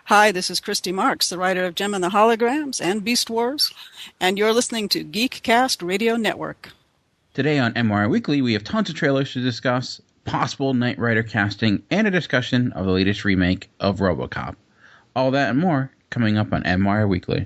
Hi, this is Christy Marks, the writer of Gem and the Holograms and Beast Wars, and you're listening to Geekcast Radio Network. Today on MWIRE Weekly, we have tons of trailers to discuss, possible Knight Rider casting, and a discussion of the latest remake of Robocop. All that and more coming up on MWIRE Weekly.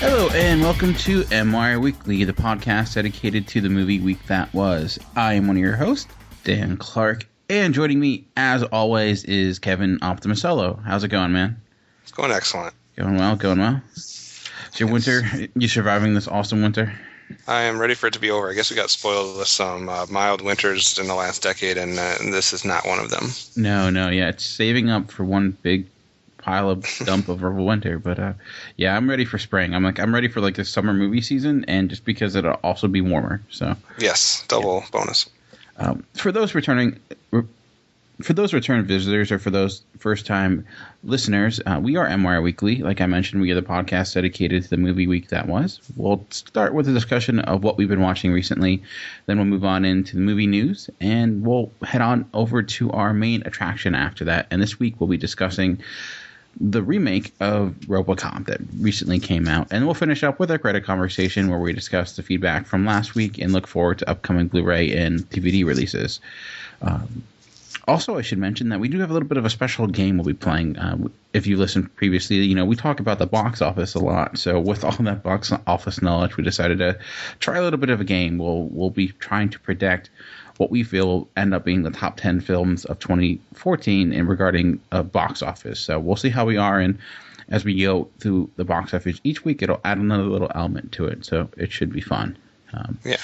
Hello and welcome to MWIRE Weekly, the podcast dedicated to the movie week that was. I am one of your hosts, Dan Clark, and joining me, as always, is Kevin Optimus Solo. How's it going, man? It's going excellent. Going well. Is your winter, you surviving this awesome winter? I am ready for it to be over. I guess we got spoiled with some mild winters in the last decade, and this is not one of them. No, yeah, it's saving up for one big pile of dump of winter, but yeah, I'm ready for spring. I'm ready for like the summer movie season, and just because it'll also be warmer. So yes, double bonus. For those return visitors, or for those first time listeners, we are MWIRE Weekly. Like I mentioned, we are the podcast dedicated to the movie week that was. We'll start with a discussion of what we've been watching recently, then we'll move on into the movie news, and we'll head on over to our main attraction after that. And this week we'll be discussing the remake of Robocop that recently came out. And we'll finish up with our credit conversation where we discuss the feedback from last week and look forward to upcoming Blu-ray and DVD releases. Also, I should mention that we do have a little bit of a special game we'll be playing. If you listened previously, we talk about the box office a lot. So with all that box office knowledge, we decided to try a little bit of a game. We'll be trying to predict what we feel will end up being the top 10 films of 2014 in regarding box office. So we'll see how we are, and as we go through the box office each week, it'll add another little element to it. So it should be fun. Yeah.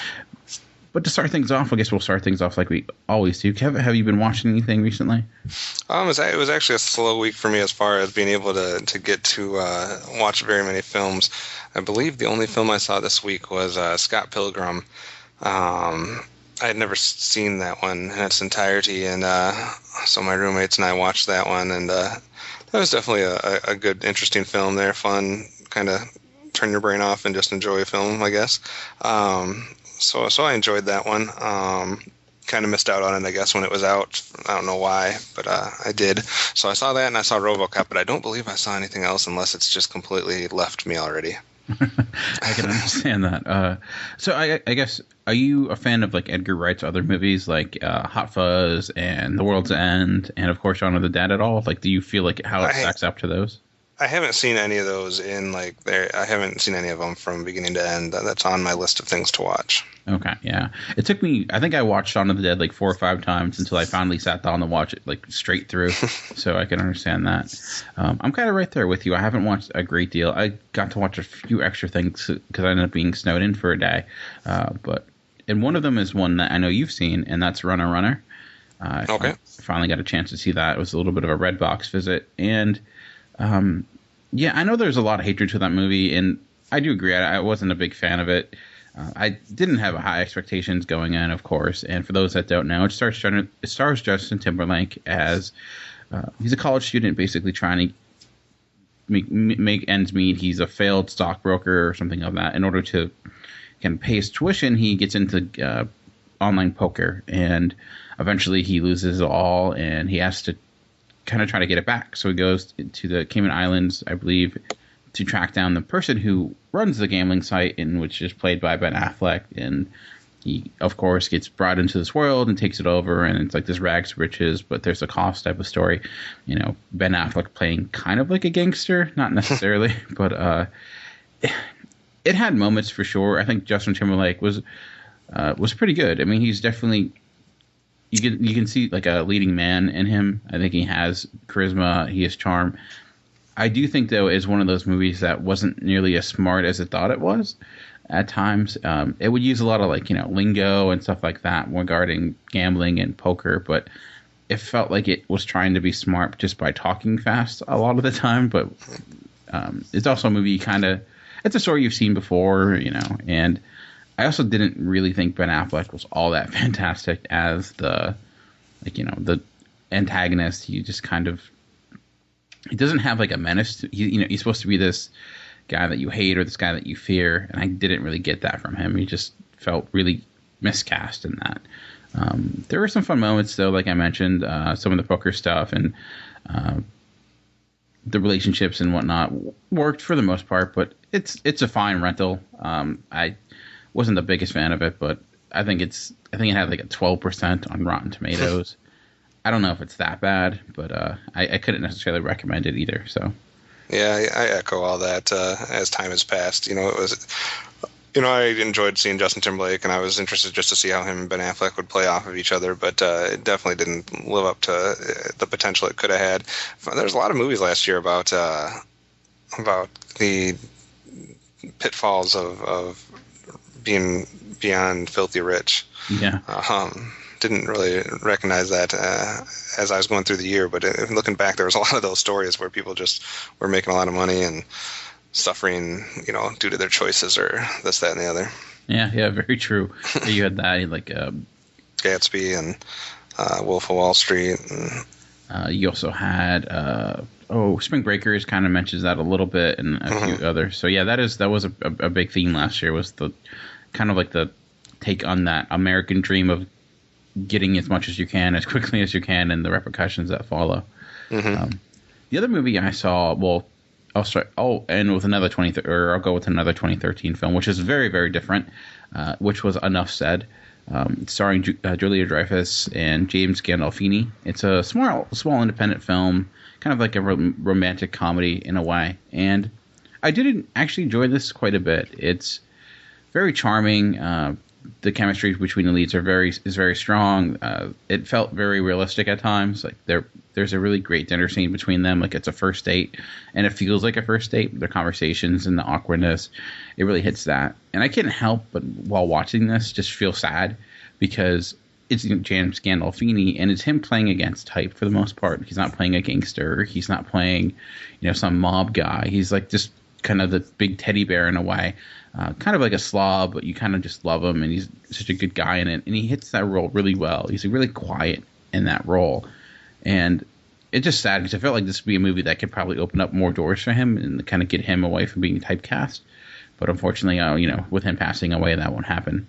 But to start things off, I guess we'll start things off like we always do. Kevin, have you been watching anything recently? It was actually a slow week for me as far as being able to get to watch very many films. I believe the only film I saw this week was Scott Pilgrim. I had never seen that one in its entirety, and so my roommates and I watched that one, and that was definitely a good, interesting film there. Fun, kind of turn your brain off and just enjoy a film, I guess. So I enjoyed that one. Kind of missed out on it, I guess, when it was out. I don't know why, but I did. So I saw that, and I saw Robocop, but I don't believe I saw anything else unless it's just completely left me already. I can understand that. So I guess, are you a fan of like Edgar Wright's other movies like Hot Fuzz and The World's End and of course Shaun of the Dead at all? Like, do you feel like how it stacks up to those? I haven't seen any of those I haven't seen any of them from beginning to end. That's on my list of things to watch. Okay, yeah. It took me, I think I watched Shaun of the Dead like 4 or 5 times until I finally sat down to watch it like straight through. So I can understand that. I'm kind of right there with you. I haven't watched a great deal. I got to watch a few extra things because I ended up being snowed in for a day. And one of them is one that I know you've seen, and that's Runner. Okay. I finally got a chance to see that. It was a little bit of a Redbox visit. And yeah, I know there's a lot of hatred to that movie, and I do agree. I wasn't a big fan of it. I didn't have high expectations going in, of course. And for those that don't know, it stars Justin Timberlake as he's a college student, basically trying to make ends meet. He's a failed stockbroker or something of that. In order to can pay his tuition, he gets into online poker, and eventually he loses it all, and he has to kind of try to get it back. So he goes to the Cayman Islands, I believe, to track down the person who runs the gambling site, in which is played by Ben Affleck. And he, of course, gets brought into this world and takes it over. And it's like this rags to riches, but there's a cost type of story. Ben Affleck playing kind of like a gangster, not necessarily, but it had moments for sure. I think Justin Timberlake was pretty good. I mean, he's definitely, you can see like a leading man in him. I think he has charisma. He has charm. I do think, though, it's one of those movies that wasn't nearly as smart as it thought it was at times. It would use a lot of lingo and stuff like that regarding gambling and poker, but it felt like it was trying to be smart just by talking fast a lot of the time. But it's also a movie it's a story you've seen before, and I also didn't really think Ben Affleck was all that fantastic as the antagonist. He just he doesn't have like a menace. He's supposed to be this guy that you hate or this guy that you fear, and I didn't really get that from him. He just felt really miscast in that. There were some fun moments though, like I mentioned, some of the poker stuff and the relationships and whatnot worked for the most part, but it's a fine rental. I wasn't the biggest fan of it, but I think it had like a 12% on Rotten Tomatoes. I don't know if it's that bad, but I couldn't necessarily recommend it either. So yeah, I echo all that. As time has passed, it was. I enjoyed seeing Justin Timberlake, and I was interested just to see how him and Ben Affleck would play off of each other, but it definitely didn't live up to the potential it could have had. There's a lot of movies last year about the pitfalls of being beyond filthy rich. Yeah. Didn't really recognize that as I was going through the year, but looking back, there was a lot of those stories where people just were making a lot of money and suffering, due to their choices or this, that, and the other. Yeah, very true. You had that, like Gatsby and Wolf of Wall Street. And, you also had Spring Breakers kind of mentions that a little bit, and a few others. So yeah, that was a big theme last year. Was the kind of like the take on that American dream of getting as much as you can as quickly as you can, and the repercussions that follow. The other movie I saw, well, I'll go with another 2013 film, which is very, very different, which was Enough Said, starring Julia Dreyfus and James Gandolfini. It's a small independent film, kind of like a romantic comedy in a way, and I did actually enjoy this quite a bit. It's very charming. The chemistry between the leads is very strong. It felt very realistic at times. Like there's a really great dinner scene between them. Like it's a first date, and it feels like a first date. Their conversations and the awkwardness, it really hits that. And I can't help but while watching this just feel sad because it's James Gandolfini and it's him playing against type for the most part. He's not playing a gangster. He's not playing some mob guy. He's like just kind of the big teddy bear in a way. Kind of like a slob, but you kind of just love him, and he's such a good guy in it, and he hits that role really well. He's really quiet in that role, and it's just sad because I felt like this would be a movie that could probably open up more doors for him and kind of get him away from being typecast. But unfortunately, with him passing away, that won't happen.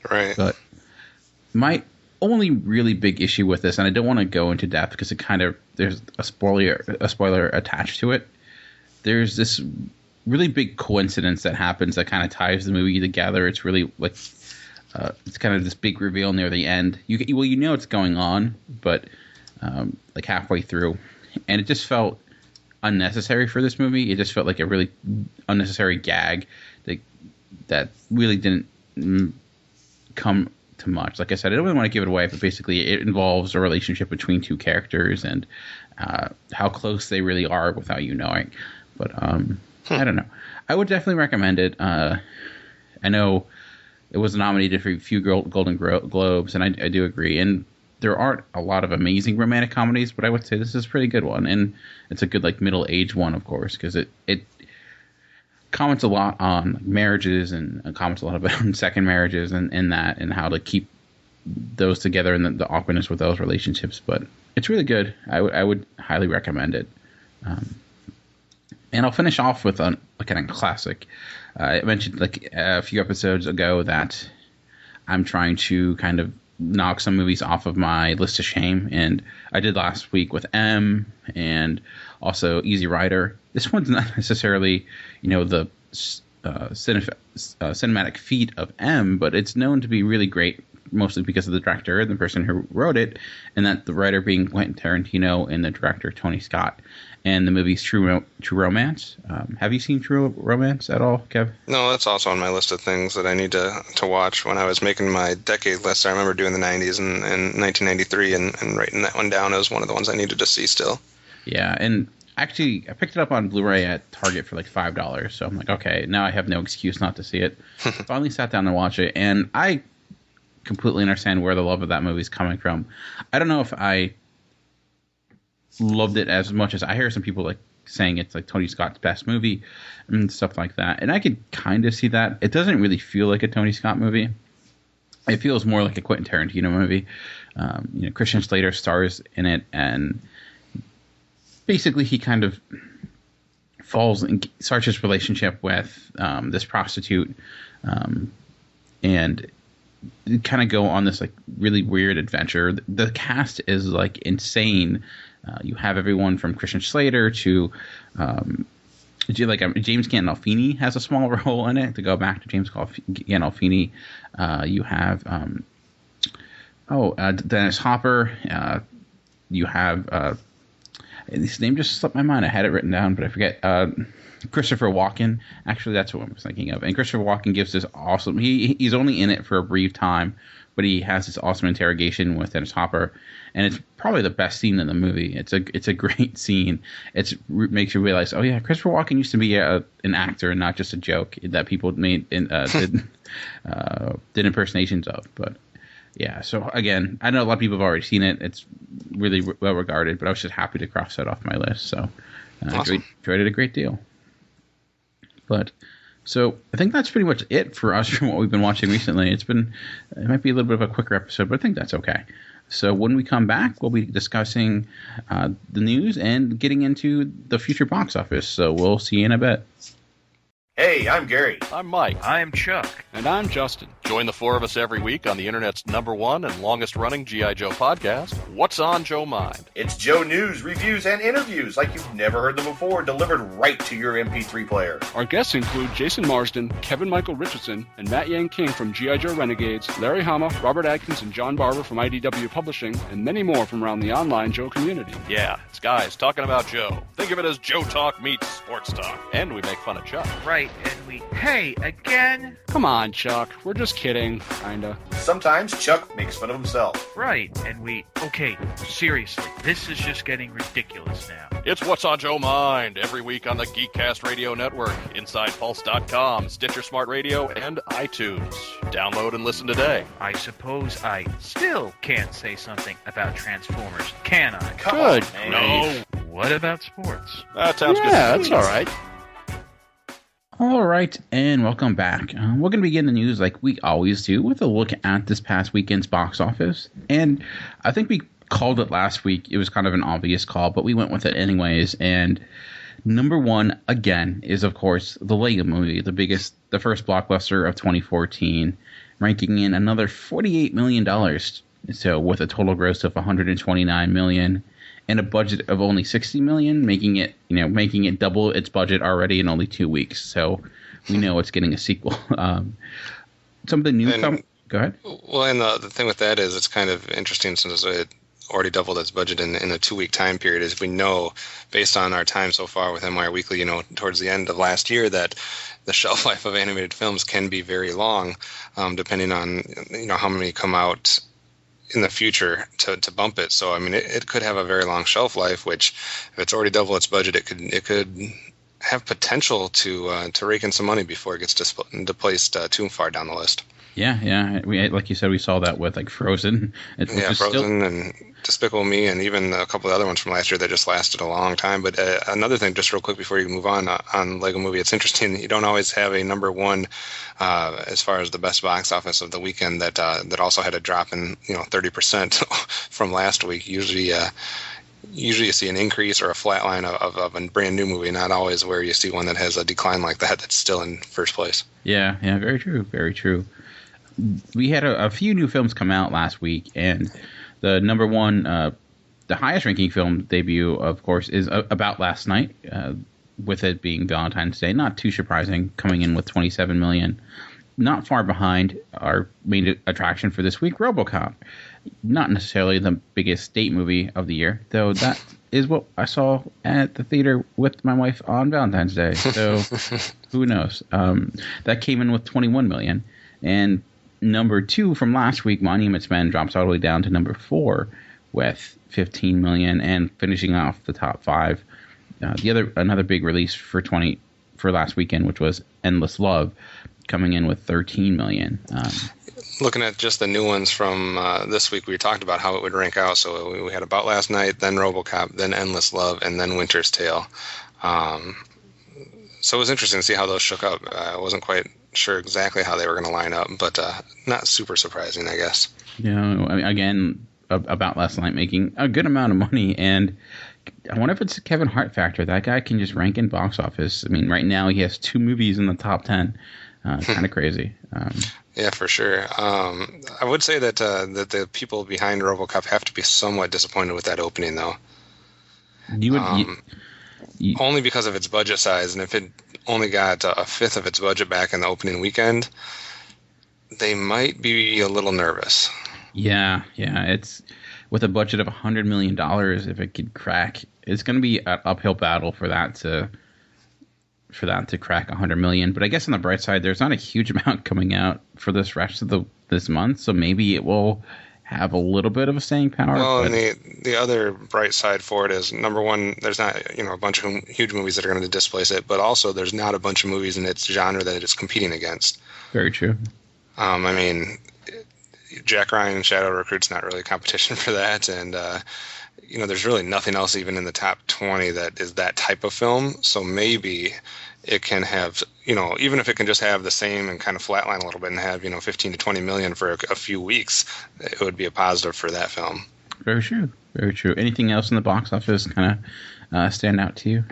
Right. But my only really big issue with this, and I don't want to go into depth because there's a spoiler attached to it. There's this really big coincidence that happens that kind of ties the movie together. It's really like it's kind of this big reveal near the end. You know what's going on, but like halfway through, and it just felt unnecessary for this movie. It just felt like a really unnecessary gag that really didn't come to much. Like I said, I don't really want to give it away, but basically it involves a relationship between two characters and how close they really are without you knowing. But I don't know. I would definitely recommend it. I know it was nominated for a few Golden Globes, and I do agree. And there aren't a lot of amazing romantic comedies, but I would say this is a pretty good one. And it's a good middle-aged one, of course, because it comments a lot on marriages and comments a lot about second marriages and how to keep those together and the awkwardness with those relationships. But it's really good. I would highly recommend it. And I'll finish off with a kind of classic. I mentioned a few episodes ago that I'm trying to kind of knock some movies off of my list of shame, and I did last week with M and also Easy Rider. This one's not necessarily, the cinematic feat of M, but it's known to be really great, mostly because of the director and the person who wrote it, and that the writer being Quentin Tarantino and the director Tony Scott. And the movie's True Romance. Have you seen True Romance at all, Kev? No, that's also on my list of things that I need to watch. When I was making my decade list, I remember doing the 90s and 1993 and writing that one down as one of the ones I needed to see still. Yeah, and actually, I picked it up on Blu-ray at Target for $5. So I'm like, okay, now I have no excuse not to see it. Finally sat down and watched it, and I completely understand where the love of that movie is coming from. I don't know if I loved it as much as I hear some people saying it's like Tony Scott's best movie and stuff like that. And I could kind of see that. It doesn't really feel like a Tony Scott movie. It feels more like a Quentin Tarantino movie. Christian Slater stars in it, and basically he kind of falls and starts his relationship with this prostitute, and kind of go on this like really weird adventure. The cast is like insane. You have everyone from Christian Slater to James Gandolfini has a small role in it. To go back to James Gandolfini, you have Dennis Hopper. You have his name just slipped my mind. I had it written down, but I forget. Christopher Walken. Actually, that's what I was thinking of. And Christopher Walken gives this awesome. He's only in it for a brief time, but he has this awesome interrogation with Dennis Hopper, and it's probably the best scene in the movie. It's a great scene. It makes you realize, oh yeah, Christopher Walken used to be an actor and not just a joke that people made did impersonations of. But yeah, so again, I know a lot of people have already seen it. It's really well regarded, but I was just happy to cross that off my list. So awesome. enjoyed it a great deal. But so I think that's pretty much it for us from what we've been watching recently. It might be a little bit of a quicker episode, but I think that's okay. So when we come back, we'll be discussing the news and getting into the future box office. So we'll see you in a bit. Hey, I'm Gary. I'm Mike. I'm Chuck. And I'm Justin. Join the four of us every week on the internet's #1 and longest-running G.I. Joe podcast, What's on Joe Mind? It's Joe news, reviews, and interviews like you've never heard them before, delivered right to your MP3 player. Our guests include Jason Marsden, Kevin Michael Richardson, and Matt Yang King from G.I. Joe Renegades, Larry Hama, Robert Adkins, and John Barber from IDW Publishing, and many more from around the online Joe community. Yeah, it's guys talking about Joe. Think of it as Joe Talk meets sports talk. And we make fun of Chuck. Right, and hey, again? Come on, Chuck. We're just kidding, kinda. Sometimes Chuck makes fun of himself. Right, and okay, seriously, this is just getting ridiculous now. It's What's on Joe Mind, every week on the Geekcast Radio Network, InsidePulse.com, Stitcher Smart Radio, and iTunes. Download and listen today. I suppose I still can't say something about Transformers, can I? Good. No. What about sports? That sounds good. Yeah, that's all right. All right, and welcome back. We're going to begin the news like we always do with a look at this past weekend's box office. And I think we called it last week. It was kind of an obvious call, but we went with it anyways. And #1, again, is, of course, the Lego Movie, the first blockbuster of 2014, ranking in another $48 million. So with a total gross of $129 million. And a budget of only $60 million, making it double its budget already in only 2 weeks. So we know it's getting a sequel. Something new. Go ahead. Well, and the thing with that is it's kind of interesting since it already doubled its budget in a 2-week time period. As we know, based on our time so far with MWIRE Weekly, towards the end of last year, that the shelf life of animated films can be very long, depending on how many come out in the future to bump it. So I mean, it could have a very long shelf life, which if it's already double its budget, it could have potential to rake in some money before it gets displaced too far down the list. Yeah. Like you said, we saw that with like Frozen. Frozen and Despicable Me, and even a couple of other ones from last year that just lasted a long time. But another thing, just real quick before you move on Lego Movie, it's interesting. You don't always have a #1 as far as the best box office of the weekend that also had a drop in 30% from last week. Usually you see an increase or a flat line of a brand new movie, not always where you see one that has a decline like that's still in first place. Yeah, very true, very true. We had a few new films come out last week, and the #1, the highest ranking film debut, of course, is About Last Night, with it being Valentine's Day. Not too surprising, coming in with $27 million. Not far behind our main attraction for this week, Robocop. Not necessarily the biggest date movie of the year, though that is what I saw at the theater with my wife on Valentine's Day. So who knows? That came in with $21 million. And #2 from last week, Monuments Men, drops all the way down to #4 with $15 million, and finishing off the top 5. Another big release for last weekend, which was Endless Love, coming in with $13 million. Looking at just the new ones from this week, we talked about how it would rank out. So we had About Last Night, then Robocop, then Endless Love, and then Winter's Tale. So it was interesting to see how those shook up. I wasn't quite sure exactly how they were going to line up, but not super surprising, I guess. Yeah, I mean, again, about Last Night making a good amount of money, and I wonder if it's a Kevin Hart factor. That guy can just rank in box office. I mean, right now he has 2 movies in the top 10. Kind of crazy. Yeah, for sure. I would say that that the people behind RoboCop have to be somewhat disappointed with that opening, though. Only because of its budget size, and if it only got a fifth of its budget back in the opening weekend, they might be a little nervous. Yeah. It's with a budget of $100 million. If it could crack, it's going to be an uphill battle for that to crack 100 million. But I guess on the bright side, there's not a huge amount coming out for this rest of this month, so maybe it will have a little bit of a staying power. Well, and the other bright side for it is, number one, there's not a bunch of huge movies that are going to displace it, but also there's not a bunch of movies in its genre that it's competing against. Very true. I mean, Jack Ryan Shadow Recruit's not really competition for that, and there's really nothing else even in the top 20 that is that type of film. So maybe it can have, even if it can just have the same and kind of flatline a little bit and have 15 to 20 million for a few weeks, it would be a positive for that film. Very true. Very true. Anything else in the box office kind of stand out to you?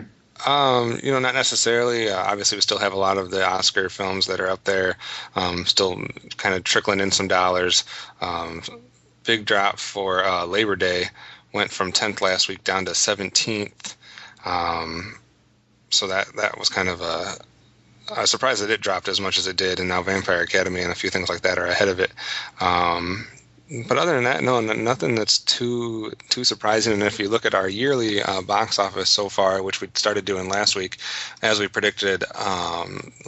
Not necessarily. Obviously, we still have a lot of the Oscar films that are up there, still kind of trickling in some dollars. Big drop for Labor Day, went from 10th last week down to 17th. So that was kind of a surprise that it dropped as much as it did, and now Vampire Academy and a few things like that are ahead of it. But other than that, no, nothing that's too surprising. And if you look at our yearly box office so far, which we started doing last week, as we predicted,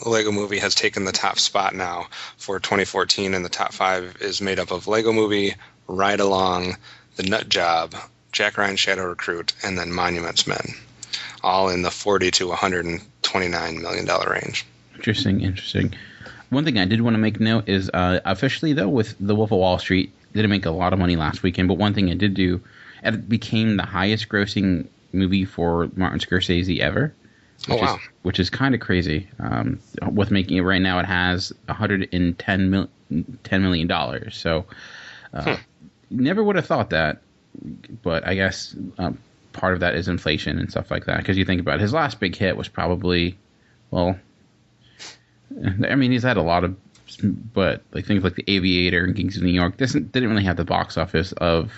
Lego Movie has taken the top spot now for 2014, and the top 5 is made up of Lego Movie, Ride Along, The Nut Job, Jack Ryan Shadow Recruit, and then Monuments Men, all in the $40 to $129 million range. Interesting. One thing I did want to make note is officially, though, with The Wolf of Wall Street, didn't make a lot of money last weekend, but one thing it did do, it became the highest grossing movie for Martin Scorsese ever. Which is kind of crazy. With making it right now, it has $110 million. So never would have thought that, but I guess part of that is inflation and stuff like that. Because you think about it, his last big hit was probably, he's had a lot of, but like things like The Aviator and Kings of New York didn't really have the box office of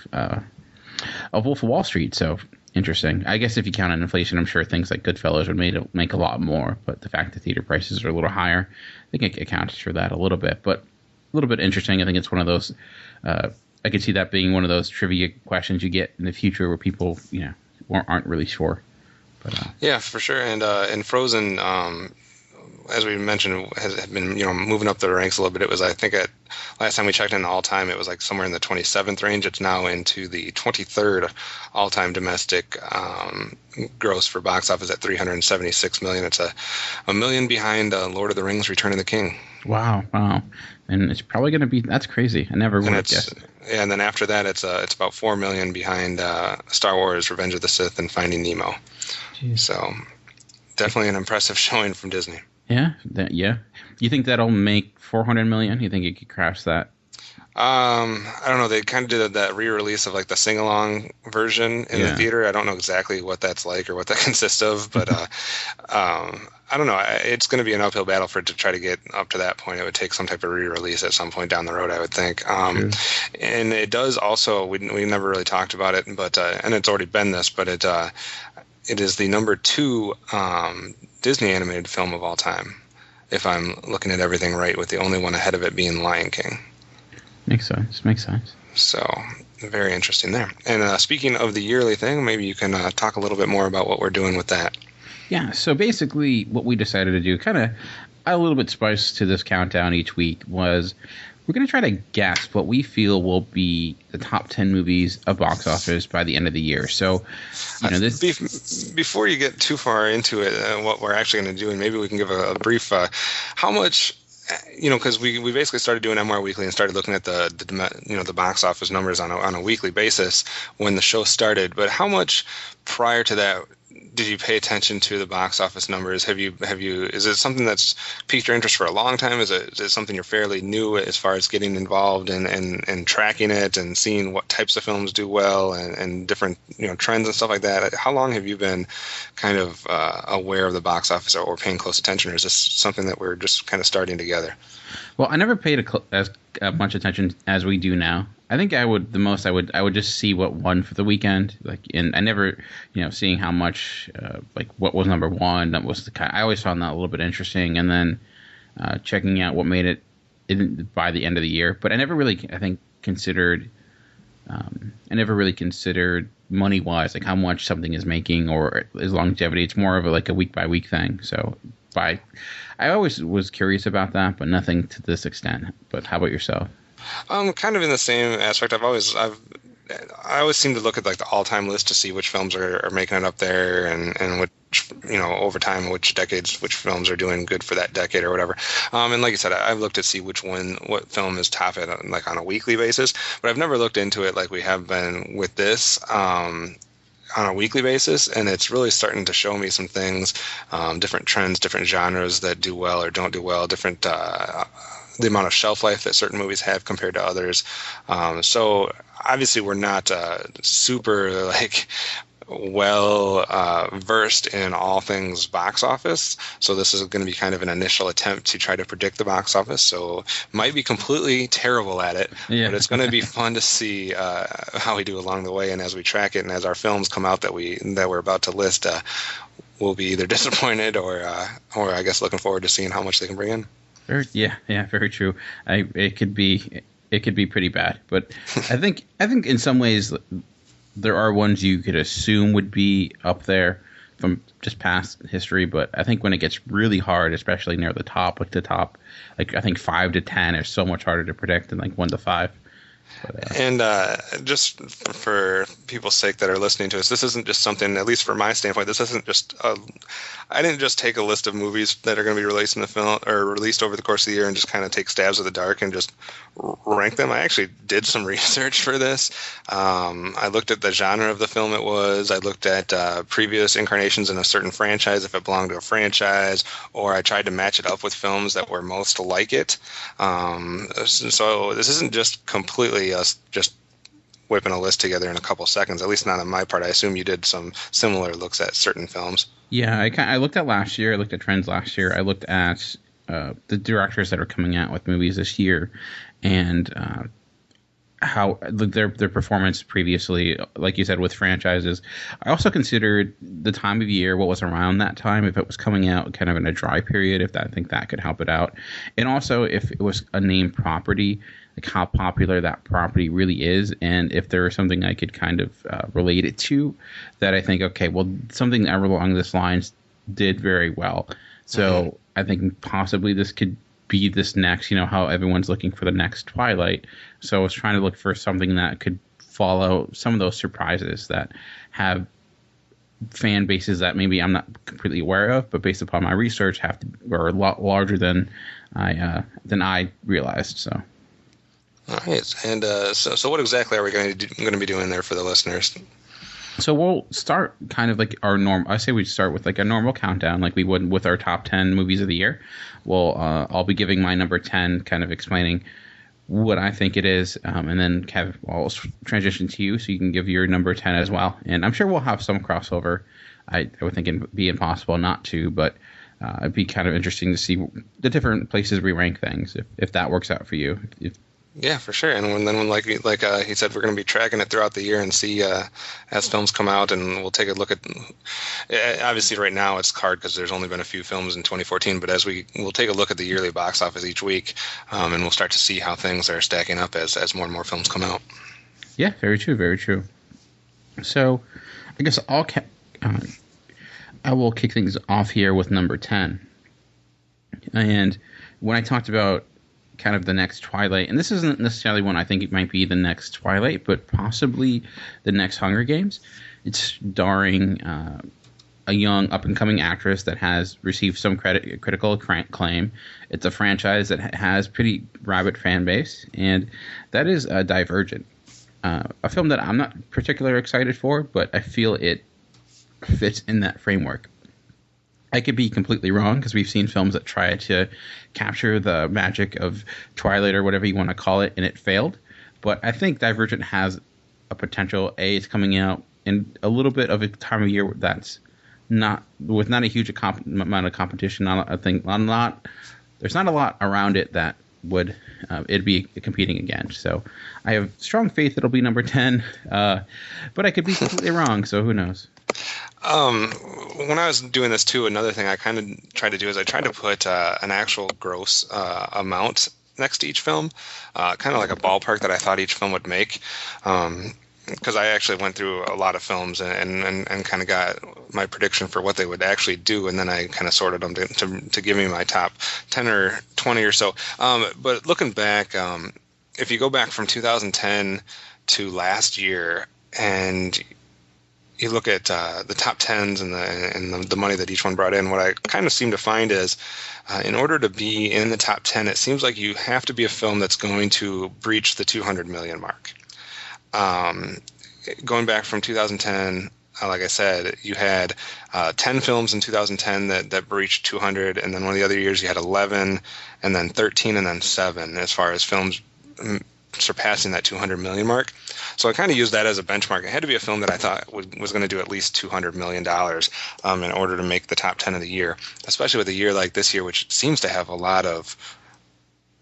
Wolf of Wall Street. So interesting. I guess if you count on inflation, I'm sure things like Goodfellas would make a lot more. But the fact that theater prices are a little higher, I think it accounts for that a little bit. But a little bit interesting. I think it's one of those. I could see that being one of those trivia questions you get in the future where people, aren't really sure. But yeah, for sure. And Frozen, as we mentioned, has been moving up the ranks a little bit. It was, I think, at last time we checked in all time, it was like somewhere in the 27th range. It's now into the 23rd all time domestic gross for box office at $376 million. It's a million behind Lord of the Rings: Return of the King. Wow. And it's probably going to be, that's crazy. I never would have guessed. Yeah, and then after that, it's about $4 million behind Star Wars: Revenge of the Sith and Finding Nemo. Jeez. So definitely an impressive showing from Disney. Yeah. You think that'll make $400 million? You think it could crash that? I don't know. They kind of did that re-release of like the sing-along version in the theater. I don't know exactly what that's like or what that consists of, but I don't know. It's going to be an uphill battle for it to try to get up to that point. It would take some type of re-release at some point down the road, I would think. And it does also, we never really talked about it, but and it's already been this, but it is the number 2 Disney animated film of all time, if I'm looking at everything right, with the only one ahead of it being Lion King. Makes sense. So, very interesting there. And speaking of the yearly thing, maybe you can talk a little bit more about what we're doing with that. Yeah, so basically what we decided to do, kind of a little bit spice to this countdown each week, was we're going to try to guess what we feel will be the top 10 movies of box office by the end of the year. So, before you get too far into it, what we're actually going to do, and maybe we can give a brief, how much, because we basically started doing MWIRE Weekly and started looking at the box office numbers on a weekly basis when the show started. But how much prior to that did you pay attention to the box office numbers? Have you is it something that's piqued your interest for a long time? Is it something you're fairly new as far as getting involved and tracking it and seeing what types of films do well and different trends and stuff like that? How long have you been kind of aware of the box office or paying close attention, or is this something that we're just kind of starting together? Well, I never paid as much attention as we do now. I think I would just see what won for the weekend, and I never, seeing how much, what was number one. That was I always found that a little bit interesting, and then checking out what made it by the end of the year. But I never really, considered money wise, like how much something is making or its longevity. It's more of a week by week thing. So I always was curious about that, but nothing to this extent. But how about yourself? Kind of in the same aspect. I always seem to look at the all-time list to see which films are making it up there, and which over time which decades which films are doing good for that decade or whatever. And like you said, I've looked to see what film is top it on a weekly basis, but I've never looked into it like we have been with this. On a weekly basis, and it's really starting to show me some things, different trends, different genres that do well or don't do well, different the amount of shelf life that certain movies have compared to others. So obviously we're not super well versed in all things box office. So this is going to be kind of an initial attempt to try to predict the box office. So might be completely terrible at it, but it's going to be fun to see how we do along the way. And as we track it and as our films come out that we're about to list, we'll be either disappointed or I guess looking forward to seeing how much they can bring in. Yeah, very true. It could be pretty bad, but I think in some ways there are ones you could assume would be up there from just past history. But I think when it gets really hard, especially near the top, I think 5 to 10 is so much harder to predict than 1 to 5. But, and just for people's sake that are listening to us, this isn't just something, at least from my standpoint, this isn't just I didn't just take a list of movies that are going to be released in the film or released over the course of the year and just kind of take stabs of the dark and just rank them. I actually did some research for this. I looked at the genre of the film it was. I looked at previous incarnations in a certain franchise, if it belonged to a franchise, or I tried to match it up with films that were most like it. So this isn't just completely us just whipping a list together in a couple seconds, at least not on my part. I assume you did some similar looks at certain films. Yeah, I looked at last year. I looked at trends last year. I looked at the directors that are coming out with movies this year and how their performance previously, like you said, with franchises. I also considered the time of year, what was around that time, if it was coming out kind of in a dry period, I think that could help it out. And also if it was a named property, how popular that property really is, and if there was something I could kind of relate it to, that I think, okay, well, something along this lines did very well. So I think possibly this could be this next, how everyone's looking for the next Twilight. So I was trying to look for something that could follow some of those surprises that have fan bases that maybe I'm not completely aware of, but based upon my research are a lot larger than I realized. So. All right, and so what exactly are we going to be doing there for the listeners? So we'll start kind of like our normal. I say we start with a normal countdown, like we would with our top 10 movies of the year. I'll be giving my number 10, kind of explaining what I think it is, and then I'll transition to you so you can give your number 10 as well. And I'm sure we'll have some crossover. I would think it'd be impossible not to, but it'd be kind of interesting to see the different places we rank things if that works out for you. Yeah, for sure. And when like he said, we're going to be tracking it throughout the year and see as films come out, and we'll take a look at. Obviously, right now it's hard because there's only been a few films in 2014. But we'll take a look at the yearly box office each week, and we'll start to see how things are stacking up as more and more films come out. Yeah, very true, very true. So, I guess I will kick things off here with number 10. And when I talked about kind of the next Twilight, and this isn't necessarily one I think it might be the next Twilight, but possibly the next Hunger Games. It's starring a young up-and-coming actress that has received some critical acclaim. It's a franchise that has pretty rabid fan base, and that is Divergent, a film that I'm not particularly excited for, but I feel it fits in that framework. I could be completely wrong because we've seen films that try to capture the magic of Twilight or whatever you want to call it, and it failed. But I think Divergent has a potential. It's coming out in a little bit of a time of year that's not a huge amount of competition. There's not a lot around it that would it'd be competing against. So I have strong faith it'll be number 10, but I could be completely wrong. So who knows? When I was doing this too, another thing I kind of tried to do is I tried to put an actual gross amount next to each film, kind of like a ballpark that I thought each film would make. Because I actually went through a lot of films and kind of got my prediction for what they would actually do, and then I kind of sorted them to give me my top 10 or 20 or so. But looking back, if you go back from 2010 to last year, and you look at the top 10s and the money that each one brought in, what I kind of seem to find is in order to be in the top 10, it seems like you have to be a film that's going to breach the 200 million mark. Going back from 2010, like I said, you had 10 films in 2010 that breached 200, and then one of the other years you had 11, and then 13, and then 7 as far as films surpassing that 200 million mark. So I kind of used that as a benchmark. It had to be a film that I thought was going to do at least $200 million in order to make the top 10 of the year, especially with a year like this year, which seems to have a lot of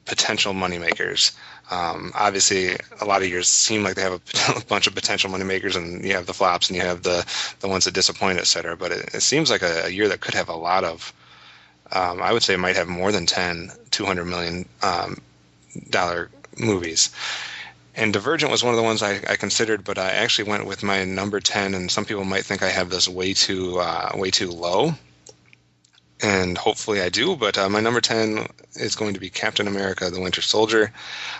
potential moneymakers. Obviously, a lot of years seem like they have a bunch of potential moneymakers, and you have the flops and you have the ones that disappoint, et cetera. But it seems like a year that could have a lot of, I would say it might have more than 10 $200 million dollar movies. And Divergent was one of the ones I considered, but I actually went with my number 10, and some people might think I have this way too low. And hopefully I do, but my number 10 is going to be Captain America, the Winter Soldier.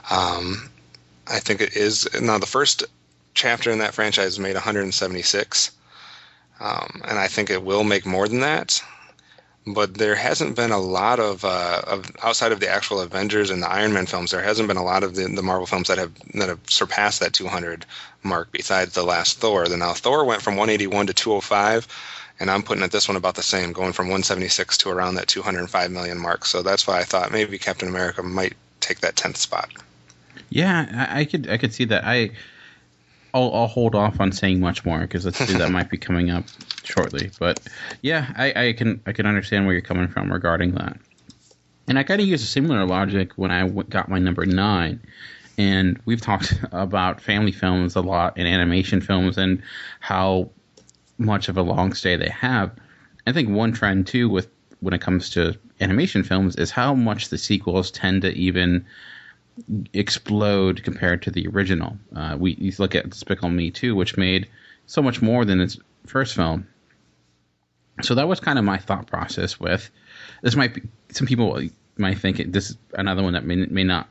I think it is. Now, the first chapter in that franchise made 176, and I think it will make more than that. But there hasn't been a lot of outside of the actual Avengers and the Iron Man films, there hasn't been a lot of the Marvel films that have surpassed that 200 mark besides the last Thor. Now, Thor went from 181 to 205. And I'm putting it this one about the same, going from 176 to around that 205 million mark. So that's why I thought maybe Captain America might take that 10th spot. Yeah, I could see that. I'll hold off on saying much more because that might be coming up shortly. But yeah, I can understand where you're coming from regarding that. And I kind of use a similar logic when I got my number 9. And we've talked about family films a lot and animation films and how much of a long stay they have. I think one trend too when it comes to animation films is how much the sequels tend to even explode compared to the original. You look at Despicable Me 2, which made so much more than its first film. So that was kind of my thought process with this. Might be some people might think this is another one that may not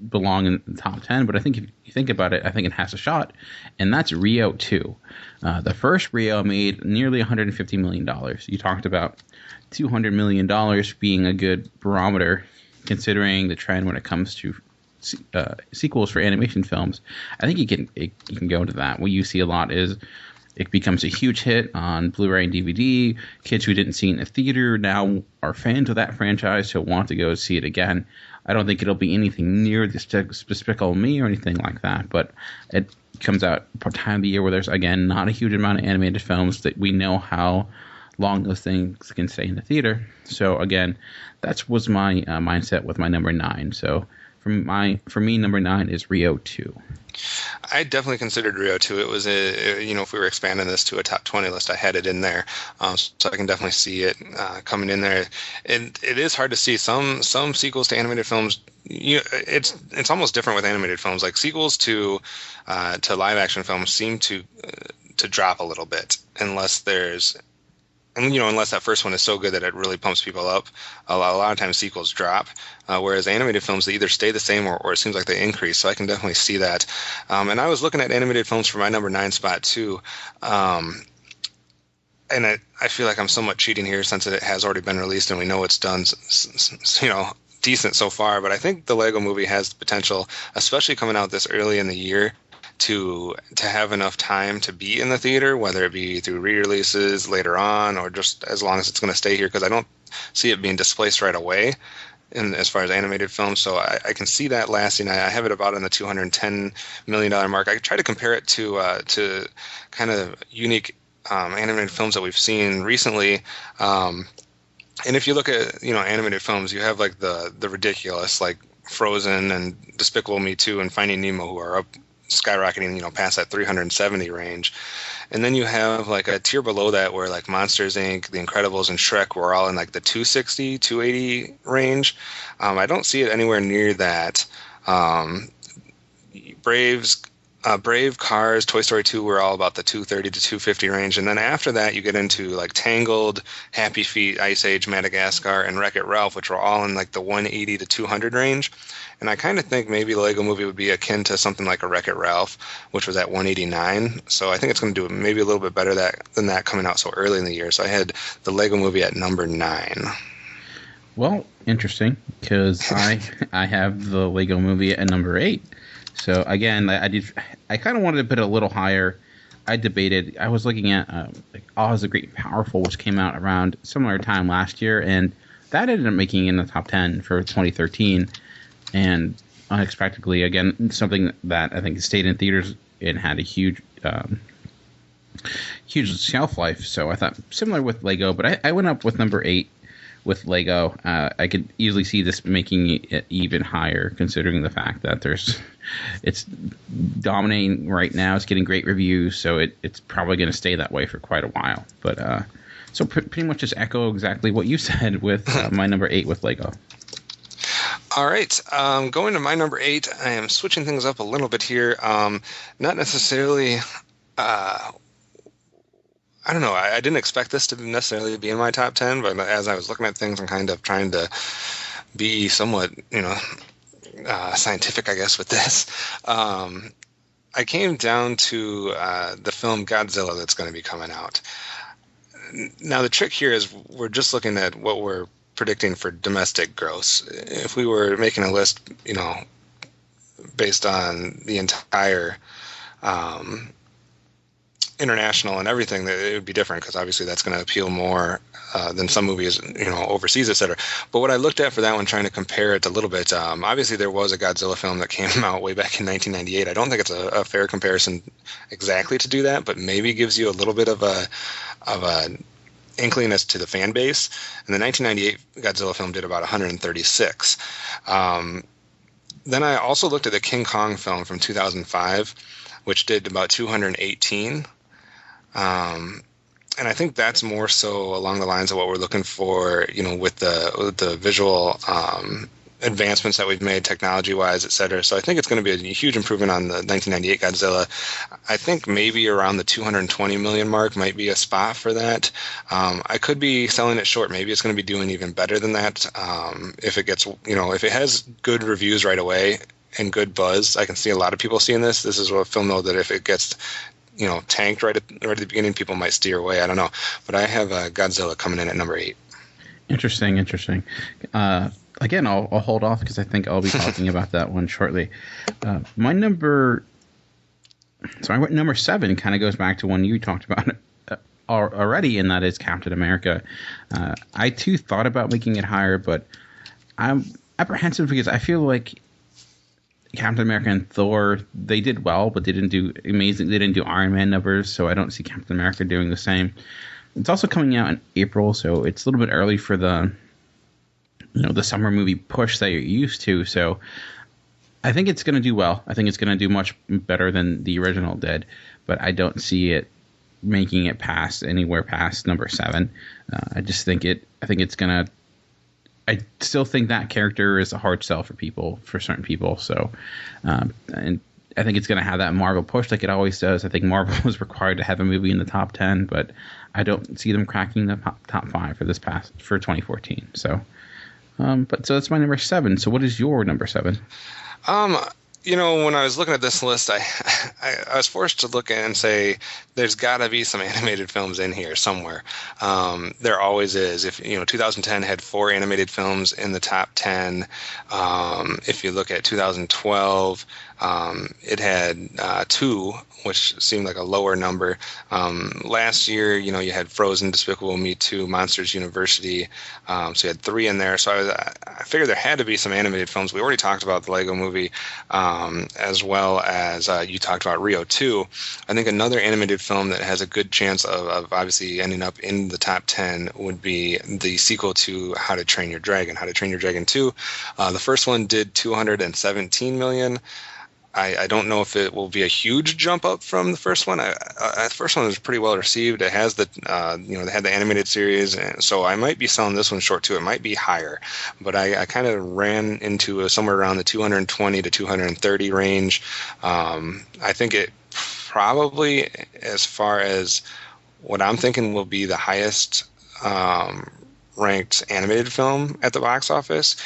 belong in the top 10, but I think if you think about it, I think it has a shot, and that's Rio 2. The first Rio made nearly $150 million. You talked about $200 million being a good barometer, considering the trend when it comes to sequels for animation films. I think you can go to that. What you see a lot is it becomes a huge hit on Blu-ray and DVD. Kids who didn't see it in a theater now are fans of that franchise, so want to go see it again. I don't think it'll be anything near the Despicable Me or anything like that, but it comes out for time of the year where there's, again, not a huge amount of animated films that we know how long those things can stay in the theater. So, again, that was my mindset with my number 9. So, for me, number 9 is Rio 2. I definitely considered Rio 2. It was if we were expanding this to a top 20 list, I had it in there. So I can definitely see it coming in there. And it is hard to see some sequels to animated films. It's almost different with animated films. Like sequels to live action films seem to drop a little bit unless that first one is so good that it really pumps people up. A lot of times sequels drop, whereas animated films, they either stay the same or it seems like they increase. So I can definitely see that. And I was looking at animated films for my number 9 spot too. And I feel like I'm somewhat cheating here since it has already been released and we know it's done, decent so far. But I think the Lego Movie has the potential, especially coming out this early in the year, to have enough time to be in the theater, whether it be through re-releases later on or just as long as it's going to stay here, because I don't see it being displaced right away in as far as animated films. So I can see that lasting. I have it about in the $210 million mark. I try to compare it to kind of unique animated films that we've seen recently. And if you look at, animated films, you have like the ridiculous, like Frozen and Despicable Me 2 and Finding Nemo, who are up skyrocketing, past that 370 range. And then you have like a tier below that where like Monsters, Inc., The Incredibles, and Shrek were all in like the 260, 280 range. I don't see it anywhere near that. Brave, Cars, Toy Story 2 were all about the 230 to 250 range. And then after that, you get into like Tangled, Happy Feet, Ice Age, Madagascar, and Wreck-It Ralph, which were all in like the 180 to 200 range. And I kind of think maybe the Lego Movie would be akin to something like a Wreck-It Ralph, which was at 189. So I think it's going to do maybe a little bit better than that coming out so early in the year. So I had the Lego Movie at number 9. Well, interesting, because I have the Lego Movie at number 8. So again, I kind of wanted to put it a little higher. I debated. I was looking at Oz the Great and Powerful, which came out around similar time last year, and that ended up making it in the top 10 for 2013. And unexpectedly, again, something that I think stayed in theaters and had a huge shelf life. So I thought similar with Lego, but I went up with number 8 with Lego. I could easily see this making it even higher, considering the fact that it's dominating right now. It's getting great reviews, so it's probably going to stay that way for quite a while. But so pretty much just echo exactly what you said with my number 8 with Lego. All right, going to my number 8, I am switching things up a little bit here. Not necessarily, I don't know, I didn't expect this to necessarily be in my top 10, but as I was looking at things and kind of trying to be somewhat, scientific, I guess, with this, I came down to the film Godzilla that's going to be coming out. Now, the trick here is we're just looking at what we're predicting for domestic gross. If we were making a list, based on the entire international and everything, that it would be different, because obviously that's going to appeal more than some movies, overseas, etc. But what I looked at for that one, trying to compare it a little bit, obviously there was a Godzilla film that came out way back in 1998. I don't think it's a fair comparison exactly to do that, but maybe gives you a little bit of a inkling as to the fan base. And the 1998 Godzilla film did about 136. Then I also looked at the King Kong film from 2005, which did about 218. And I think that's more so along the lines of what we're looking for, with the visual advancements that we've made technology-wise, et cetera. So I think it's going to be a huge improvement on the 1998 Godzilla. I think maybe around the 220 million mark might be a spot for that. I could be selling it short. Maybe it's going to be doing even better than that. If it gets, if it has good reviews right away and good buzz, I can see a lot of people seeing this. This is a film, though, that if it gets tanked right at the beginning, people might steer away. I don't know. But I have Godzilla coming in at number 8. Interesting. Again, I'll hold off because I think I'll be talking about that one shortly. My number 7 kind of goes back to one you talked about already, and that is Captain America. I too thought about making it higher, but I'm apprehensive because I feel like Captain America and Thor, they did well, but they didn't do amazing. They didn't do Iron Man numbers, so I don't see Captain America doing the same. It's also coming out in April, so it's a little bit early for the summer movie push that you're used to. So I think it's going to do well. I think it's going to do much better than the original did, but I don't see it making it anywhere past number 7. I still think that character is a hard sell for certain people. So, and I think it's going to have that Marvel push like it always does. I think Marvel was required to have a movie in the top 10, but I don't see them cracking the top 5 for 2014. So, so that's my number 7. So what is your number 7? When I was looking at this list, I was forced to look and say, there's got to be some animated films in here somewhere. There always is. If 2010 had 4 animated films in the top 10. If you look at 2012, It had 2, which seemed like a lower number. Last year, you had Frozen, Despicable Me 2, Monsters University. So you had 3 in there. So I figured there had to be some animated films. We already talked about the Lego Movie, as well as you talked about Rio 2. I think another animated film that has a good chance of obviously ending up in the top 10 would be the sequel to How to Train Your Dragon, How to Train Your Dragon 2. The first one did $217 million. I don't know if it will be a huge jump up from the first one. The first one was pretty well received. It has they had the animated series, and so I might be selling this one short too. It might be higher, but I kind of ran into somewhere around the 220 to 230 range. I think it probably, as far as what I'm thinking, will be the highest ranked animated film at the box office.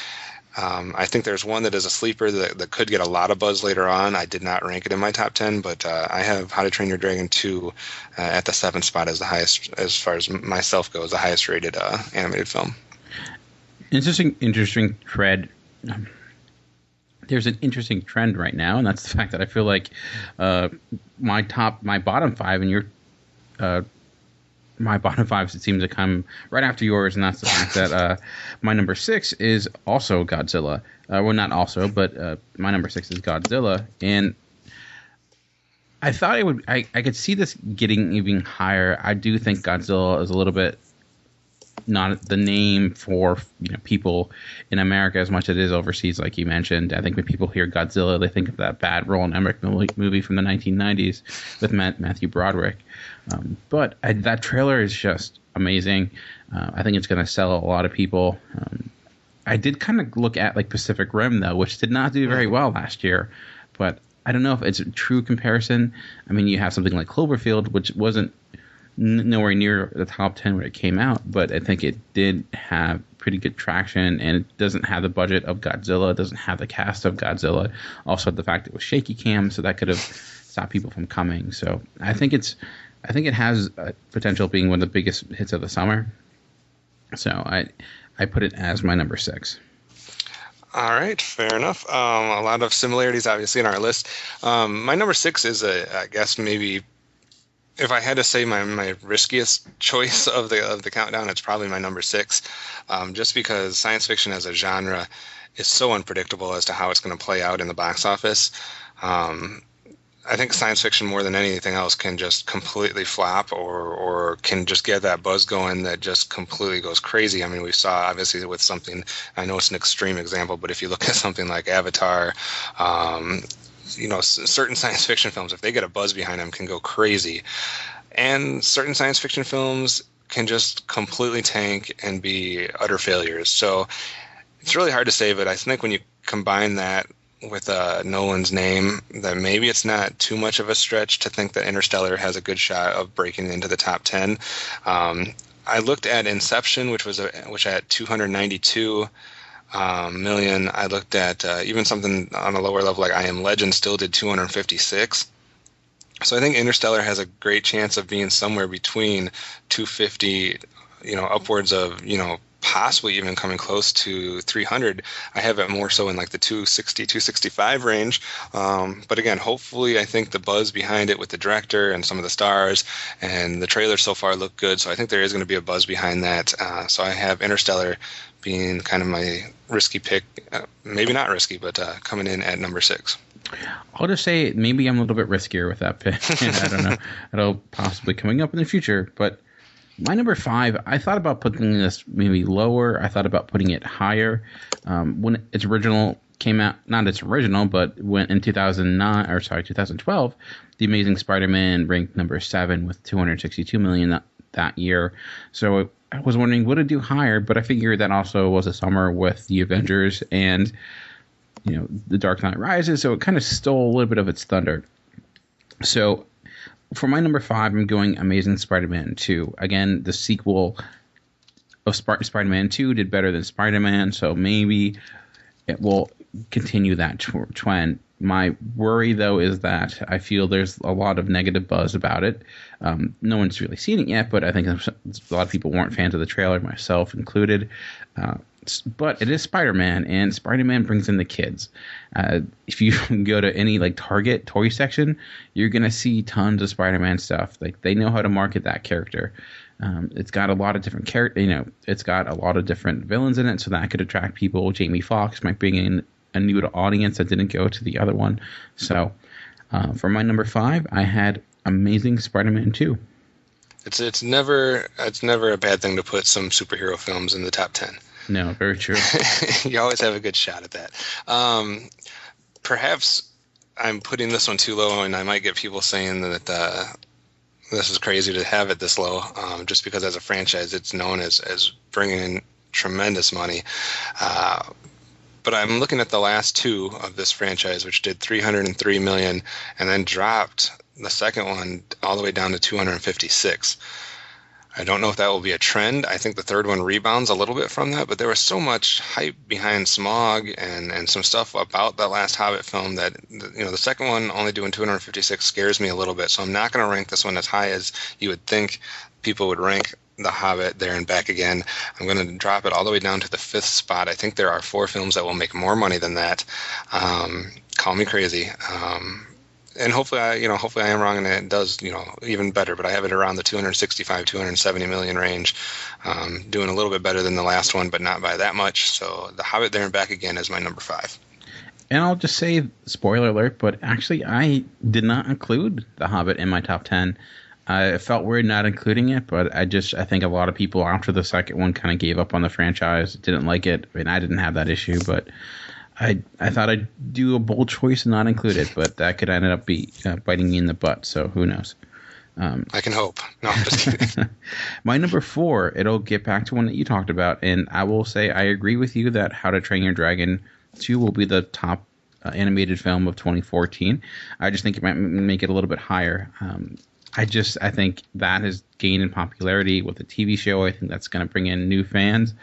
I think there's one that is a sleeper that could get a lot of buzz later on. I did not rank it in my top 10, but I have How to Train Your Dragon 2 at the 7th spot as the highest, as far as myself goes, the highest rated animated film. Interesting thread. There's an interesting trend right now, and that's the fact that I feel like my bottom 5 and your my bottom 5 seem to come right after yours, and that's the fact that my number 6 is also Godzilla. Well, not also, but my number 6 is Godzilla, and I thought it would. I could see this getting even higher. I do think Godzilla is a little bit not the name for people in America as much as it is overseas, like you mentioned. I think when people hear Godzilla, they think of that bad Roland Emmerich movie from the 1990s with Matthew Broderick. But that trailer is just amazing. I think it's going to sell a lot of people. I did kind of look at like Pacific Rim, though, which did not do very well last year. But I don't know if it's a true comparison. I mean, you have something like Cloverfield, which wasn't nowhere near the top 10 when it came out, but I think it did have pretty good traction, and it doesn't have the budget of Godzilla. It doesn't have the cast of Godzilla. Also, the fact it was shaky cam, so that could have stopped people from coming. So I think it has potential being one of the biggest hits of the summer. So I put it as my number 6. All right, fair enough. A lot of similarities, obviously, in our list. My number 6 is I guess maybe, if I had to say my riskiest choice of the countdown, it's probably my number 6, just because science fiction as a genre is so unpredictable as to how it's going to play out in the box office. I think science fiction, more than anything else, can just completely flop or can just get that buzz going that just completely goes crazy. I mean, we saw, obviously, with something, I know it's an extreme example, but if you look at something like Avatar, certain science fiction films, if they get a buzz behind them, can go crazy. And certain science fiction films can just completely tank and be utter failures. So it's really hard to say, but I think when you combine that with Nolan's name, that maybe it's not too much of a stretch to think that Interstellar has a good shot of breaking into the top 10. I looked at Inception, which had 292 million. I looked at even something on a lower level like I Am Legend still did 256. So I think Interstellar has a great chance of being somewhere between 250, upwards of, possibly even coming close to 300. I have it more so in like the 260, 265 range. But again, hopefully, I think the buzz behind it with the director and some of the stars and the trailer so far look good. So I think there is going to be a buzz behind that. So I have Interstellar being kind of my risky pick. Maybe not risky, but coming in at number 6. I'll just say maybe I'm a little bit riskier with that pick. I don't know. It'll possibly coming up in the future, but my number 5, I thought about putting this maybe lower. I thought about putting it higher. When its original came out, not its original, but when in 2012, The Amazing Spider-Man ranked number 7 with 262 million that year. So I was wondering, would it do higher? But I figured that also was a summer with the Avengers and The Dark Knight Rises, so it kind of stole a little bit of its thunder. So for my number 5, I'm going Amazing Spider-Man 2. Again, the sequel of Spider-Man 2 did better than Spider-Man, so maybe it will continue that trend. My worry, though, is that I feel there's a lot of negative buzz about it. No one's really seen it yet, but I think a lot of people weren't fans of the trailer, myself included. But it is Spider-Man, and Spider-Man brings in the kids. If you go to any like Target toy section, you're gonna see tons of Spider-Man stuff. Like they know how to market that character. It's got a lot of different it's got a lot of different villains in it, so that could attract people. Jamie Foxx might bring in a new audience that didn't go to the other one. So for my number 5, I had Amazing Spider-Man 2. It's never a bad thing to put some superhero films in the top 10. No, very true. You always have a good shot at that. Perhaps I'm putting this one too low, and I might get people saying that this is crazy to have it this low, just because as a franchise it's known as bringing in tremendous money. But I'm looking at the last 2 of this franchise, which did $303 million, and then dropped the second one all the way down to $256. I don't know if that will be a trend. I think the third one rebounds a little bit from that, but there was so much hype behind Smaug and some stuff about that last Hobbit film that, the second one only doing 256 scares me a little bit. So I'm not going to rank this one as high as you would think people would rank The Hobbit There and Back Again. I'm going to drop it all the way down to the 5th spot. I think there are 4 films that will make more money than that. Call me crazy. And hopefully I am wrong and it does, even better, but I have it around the 270 million range, doing a little bit better than the last one, but not by that much. So The Hobbit There and Back Again is my number 5. And I'll just say, spoiler alert, but actually I did not include The Hobbit in my top 10. I felt weird not including it, but I think a lot of people after the second one kind of gave up on the franchise, didn't like it. I mean, I didn't have that issue, but I thought I'd do a bold choice and not include it, but that could end up biting me in the butt, so who knows. I can hope. No, I'm just kidding. My number 4, it'll get back to one that you talked about, and I will say I agree with you that How to Train Your Dragon 2 will be the top animated film of 2014. I just think it might make it a little bit higher. I think that has gained in popularity with the TV show. I think that's going to bring in new fans.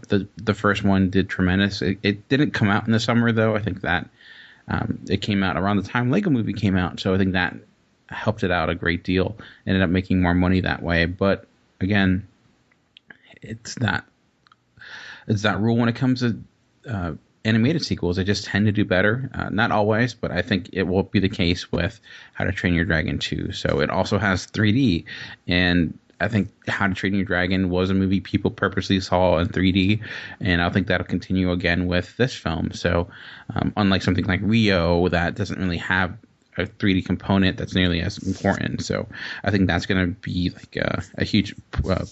The first one did tremendous. It didn't come out in the summer, though. I think that it came out around the time Lego Movie came out, so I think that helped it out a great deal. Ended up making more money that way. But again, it's that rule when it comes to animated sequels. They just tend to do better. Not always, but I think it will be the case with How to Train Your Dragon 2. So it also has 3D, and I think How to Train Your Dragon was a movie people purposely saw in 3D, and I think that'll continue again with this film. So unlike something like Rio, that doesn't really have a 3D component that's nearly as important. So I think that's going to be like a huge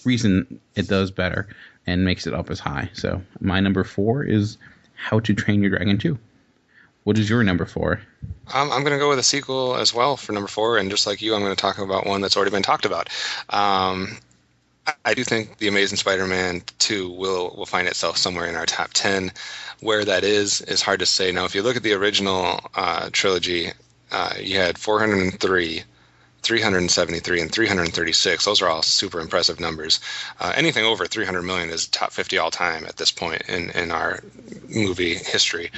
reason it does better and makes it up as high. So my number 4 is How to Train Your Dragon 2. What is your number 4? I'm going to go with a sequel as well for number 4, and just like you, I'm going to talk about one that's already been talked about. I do think The Amazing Spider-Man 2 will find itself somewhere in our top 10. Where that is hard to say. Now, if you look at the original trilogy, you had 403, 373, and 336. Those are all super impressive numbers. Anything over 300 million is top 50 all time at this point in our movie history.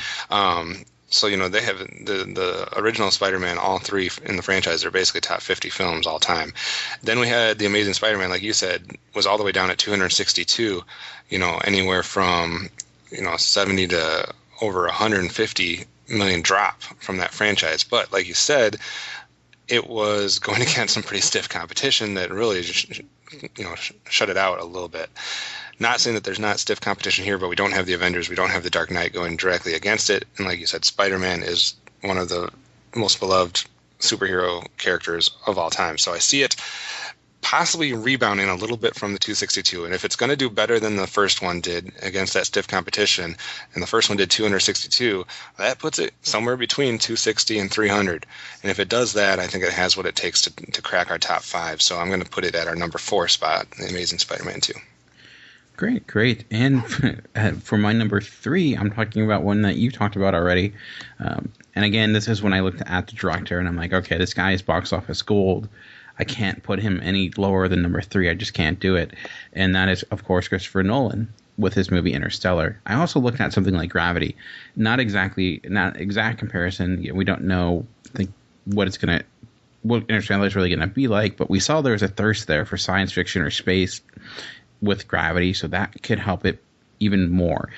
So, they have the original Spider-Man, all 3 in the franchise are basically top 50 films all time. Then we had The Amazing Spider-Man, like you said, was all the way down at 262, anywhere from, 70 to over 150 million drop from that franchise. But like you said, it was going against some pretty stiff competition that really shut it out a little bit. Not saying that there's not stiff competition here, but we don't have the Avengers, we don't have the Dark Knight going directly against it. And like you said, Spider-Man is one of the most beloved superhero characters of all time. So I see it possibly rebounding a little bit from the 262. And if it's going to do better than the first one did against that stiff competition, and the first one did 262, that puts it somewhere between 260 and 300. And if it does that, I think it has what it takes to crack our top 5. So I'm going to put it at our number 4 spot, The Amazing Spider-Man 2. Great. And for my number 3, I'm talking about one that you talked about already. And again, this is when I looked at the director and I'm like, okay, this guy is box office gold. I can't put him any lower than number 3. I just can't do it. And that is, of course, Christopher Nolan with his movie Interstellar. I also looked at something like Gravity. Not exact comparison. We don't know what Interstellar is really going to be like, but we saw there was a thirst there for science fiction or space with Gravity, so that could help it even more.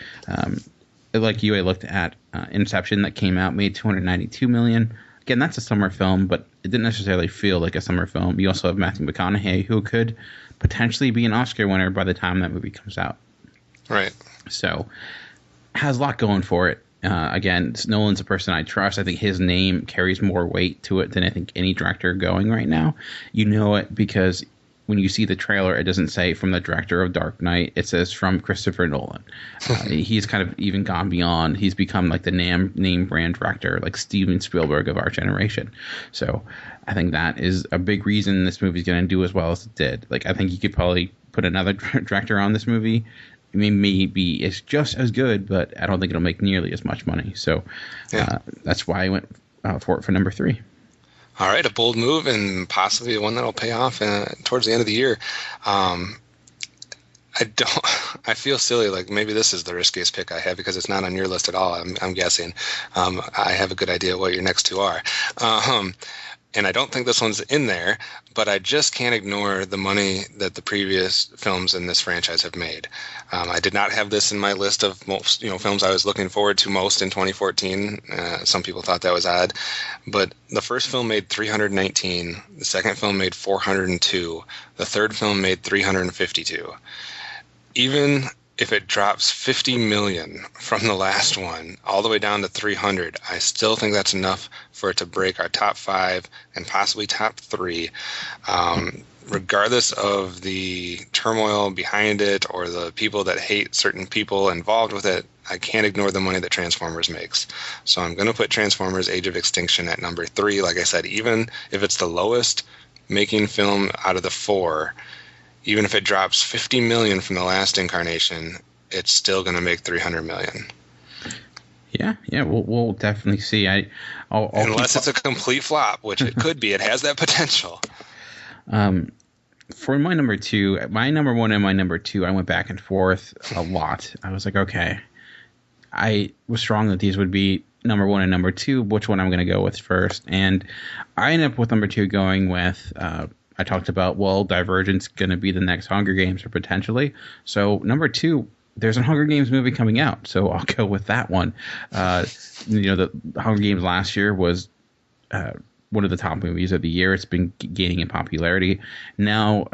Like you, I looked at Inception that came out, made $292 million. Again, that's a summer film, but it didn't necessarily feel like a summer film. You also have Matthew McConaughey, who could potentially be an Oscar winner by the time that movie comes out. Right. So, has a lot going for it. Again, Nolan's a person I trust. I think his name carries more weight to it than I think any director going right now. You know it because when you see the trailer, it doesn't say from the director of Dark Knight. It says from Christopher Nolan. He's kind of even gone beyond. He's become like the name brand director, like Steven Spielberg of our generation. So I think that is a big reason this movie's going to do as well as it did. Like, I think you could probably put another director on this movie. I mean, maybe it's just as good, but I don't think it'll make nearly as much money. So that's why I went for it for number 3. All right, a bold move and possibly one that'll pay off towards the end of the year. I feel silly, like maybe this is the riskiest pick I have because it's not on your list at all, I'm guessing. I have a good idea what your next two are. And I don't think this one's in there, but I just can't ignore the money that the previous films in this franchise have made. I did not have this in my list of most, films I was looking forward to most in 2014. Some people thought that was odd, but the first film made 319, the second film made 402, the third film made 352. Even if it drops 50 million from the last one all the way down to 300, I still think that's enough for it to break our top 5 and possibly top 3. Regardless of the turmoil behind it or the people that hate certain people involved with it, I can't ignore the money that Transformers makes. So I'm going to put Transformers Age of Extinction at number 3. Like I said, even if it's the lowest making film out of the 4, even if it drops 50 million from the last incarnation, it's still going to make 300 million. Yeah, we'll definitely see. Unless it's a complete flop, which it could be. It has that potential. For my number 2, my number 1 and my number 2, I went back and forth a lot. I was like, okay, I was strong that these would be number 1 and number 2. Which one I'm going to go with first? And I ended up with number 2 going with... I talked about, Divergent's going to be the next Hunger Games, or potentially. So number 2, there's a Hunger Games movie coming out, so I'll go with that one. The Hunger Games last year was one of the top movies of the year. It's been gaining in popularity. Now,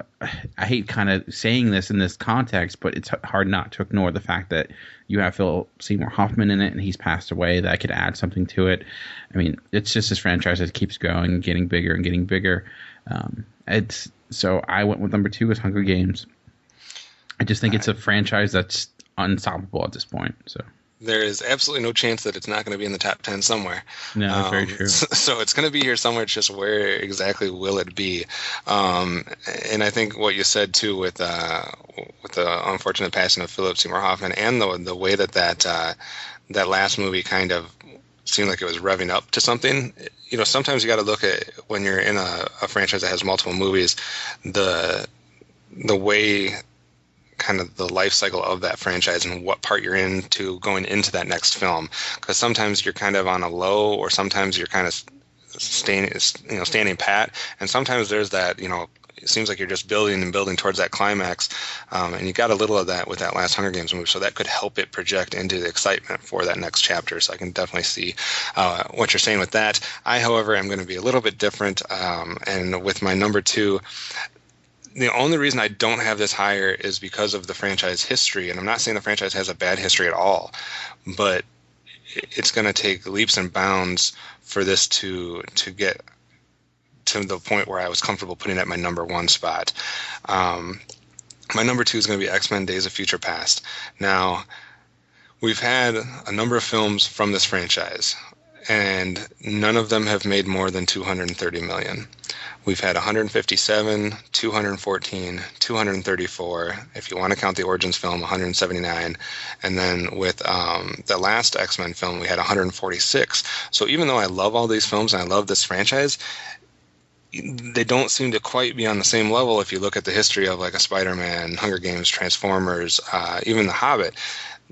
I hate kind of saying this in this context, but it's hard not to ignore the fact that you have Philip Seymour Hoffman in it, and he's passed away. That could add something to it. I mean, it's just this franchise that keeps going, getting bigger and getting bigger. So I went with number 2 as Hunger Games. I just think it's a franchise that's unstoppable at this point. So there is absolutely no chance that it's not going to be in the top 10 somewhere. No, that's very true. So it's going to be here somewhere. It's just where exactly will it be? And I think what you said too with the unfortunate passing of Philip Seymour Hoffman and the way that last movie kind of seemed like it was revving up to something. Sometimes you got to look at, when you're in a franchise that has multiple movies, the way kind of the life cycle of that franchise and what part you're into going into that next film. Because sometimes you're kind of on a low, or sometimes you're kind of standing pat, and sometimes there's that, it seems like you're just building and building towards that climax, and you got a little of that with that last Hunger Games movie, so that could help it project into the excitement for that next chapter. So I can definitely see what you're saying with that. I, however, am going to be a little bit different, and with my number 2, the only reason I don't have this higher is because of the franchise history, and I'm not saying the franchise has a bad history at all, but it's going to take leaps and bounds for this to get to the point where I was comfortable putting it at my number 1 spot. My number 2 is going to be X-Men Days of Future Past. Now, we've had a number of films from this franchise, and none of them have made more than $230 million. We've had 157, 214, 234, if you want to count the Origins film, 179, and then with the last X-Men film, we had 146. So even though I love all these films and I love this franchise, they don't seem to quite be on the same level if you look at the history of like a Spider-Man, Hunger Games, Transformers, even The Hobbit.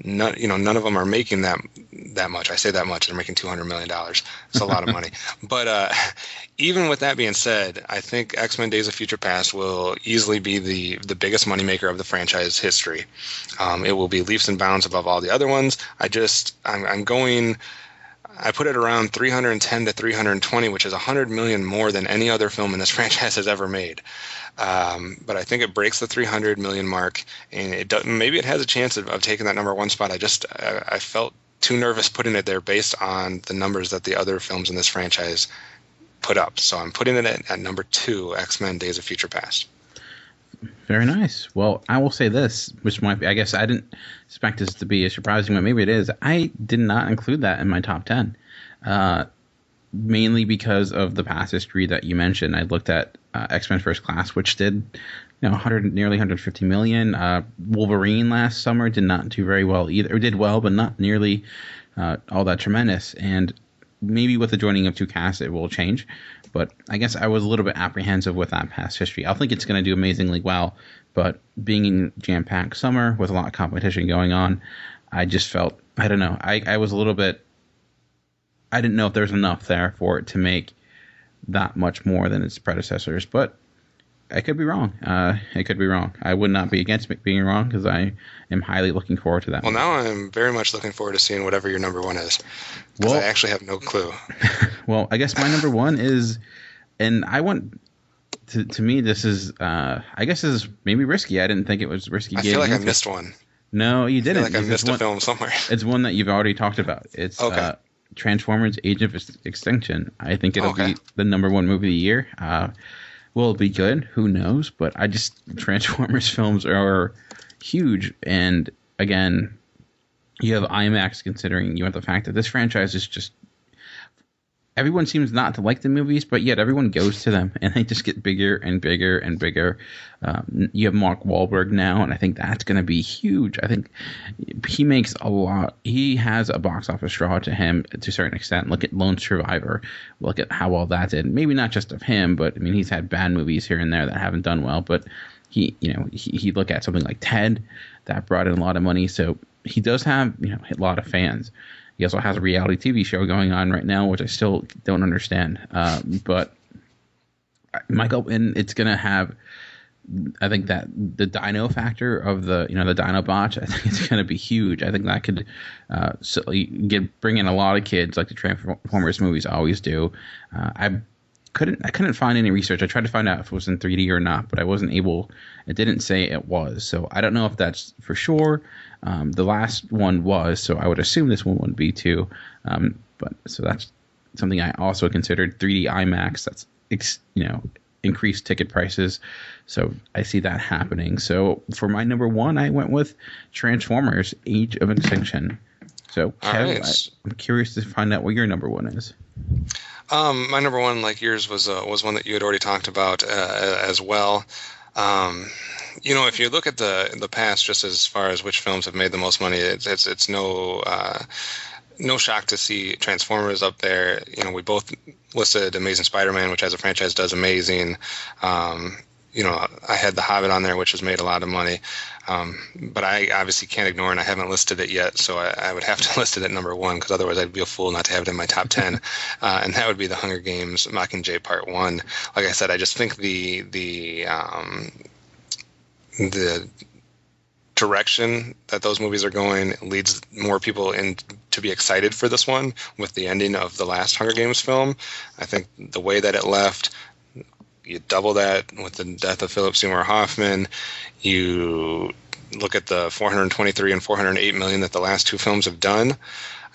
none of them are making that much. I say that much. They're making $200 million. It's a lot of money. But even with that being said, I think X-Men Days of Future Past will easily be the biggest moneymaker of the franchise history. It will be leaps and bounds above all the other ones. I put it around 310 to 320, which is 100 million more than any other film in this franchise has ever made. But I think it breaks the 300 million mark, and maybe it has a chance of taking that number one spot. I felt too nervous putting it there based on the numbers that the other films in this franchise put up. So I'm putting it at number 2, X-Men Days of Future Past. Very nice. Well, I will say this, which might be, I guess I didn't expect this to be as surprising, but maybe it is. I did not include that in my top 10, mainly because of the past history that you mentioned. I looked at X-Men First Class, which did nearly 150 million. Wolverine last summer did not do very well either, or did well, but not nearly all that tremendous. And maybe with the joining of two casts, it will change. But I guess I was a little bit apprehensive with that past history. I think it's going to do amazingly well, but being in jam-packed summer with a lot of competition going on, I just felt, I don't know, I was a little bit, I didn't know if there was enough there for it to make that much more than its predecessors, but I could be wrong. I would not be against being wrong because I am highly looking forward to that. Well, now I'm very much looking forward to seeing whatever your number 1 is, because I actually have no clue. Well, I guess my number 1 is, and I went to me, this is, I guess this is maybe risky. I didn't think it was risky. I feel like I missed one. No, you didn't. I feel like I missed a film somewhere. It's one that you've already talked about. It's Transformers: Age of Extinction. I think it'll be the number 1 movie of the year. Will it be good? Who knows? But Transformers films are huge. And again, you have IMAX considering you have the fact that this franchise is just, everyone seems not to like the movies, but yet everyone goes to them and they just get bigger and bigger and bigger. You have Mark Wahlberg now, and I think that's going to be huge. I think he makes a lot. He has a box office draw to him to a certain extent. Look at Lone Survivor. Look at how well that did. Maybe not just of him, but I mean, he's had bad movies here and there that haven't done well. But he look at something like Ted that brought in a lot of money. So he does have a lot of fans. He also has a reality TV show going on right now, which I still don't understand. But Michael, and it's going to have, I think that the dino factor of the dino botch, I think it's going to be huge. I think that could bring in a lot of kids like the Transformers movies always do. I couldn't find any research. I tried to find out if it was in 3D or not, but I wasn't able. It didn't say it was, so I don't know if that's for sure. The last one was, so I would assume this one would be too. But so that's something I also considered. 3D IMAX. That's increased ticket prices. So I see that happening. So for my number 1, I went with Transformers: Age of Extinction. So Kev, I'm curious to find out what your number 1 is. My number 1, like yours, was one that you had already talked about as well. If you look at the past, just as far as which films have made the most money, it's no shock to see Transformers up there. We both listed Amazing Spider-Man, which as a franchise does amazing. I had The Hobbit on there, which has made a lot of money. But I obviously can't ignore, and I haven't listed it yet, so I would have to list it at number 1, because otherwise I'd be a fool not to have it in my top 10. And that would be The Hunger Games: Mockingjay Part 1. Like I said, I just think the direction that those movies are going leads more people in to be excited for this one with the ending of the last Hunger Games film. I think the way that it left, you double that with the death of Philip Seymour Hoffman. You look at the 423 and 408 million that the last 2 films have done.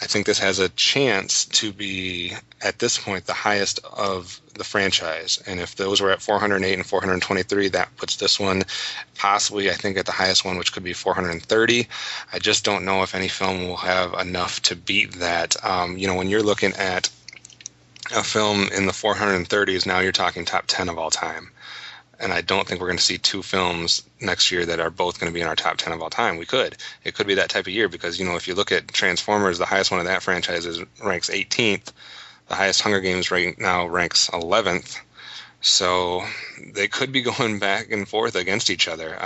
I think this has a chance to be, at this point, the highest of the franchise. And if those were at 408 and 423, that puts this one possibly, I think, at the highest one, which could be 430. I just don't know if any film will have enough to beat that. When you're looking at a film in the 430s, now you're talking top 10 of all time. And I don't think we're going to see 2 films next year that are both going to be in our top 10 of all time. We could. It could be that type of year because, if you look at Transformers, the highest one of that franchise ranks 18th. The highest Hunger Games right now ranks 11th. So they could be going back and forth against each other.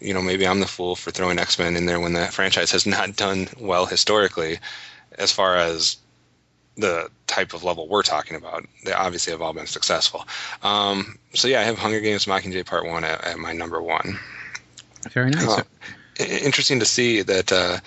maybe I'm the fool for throwing X-Men in there when the franchise has not done well historically as far as the type of level we're talking about. They obviously have all been successful. So yeah, I have Hunger Games Mockingjay Part 1 at my number 1. Very nice. Interesting to see that a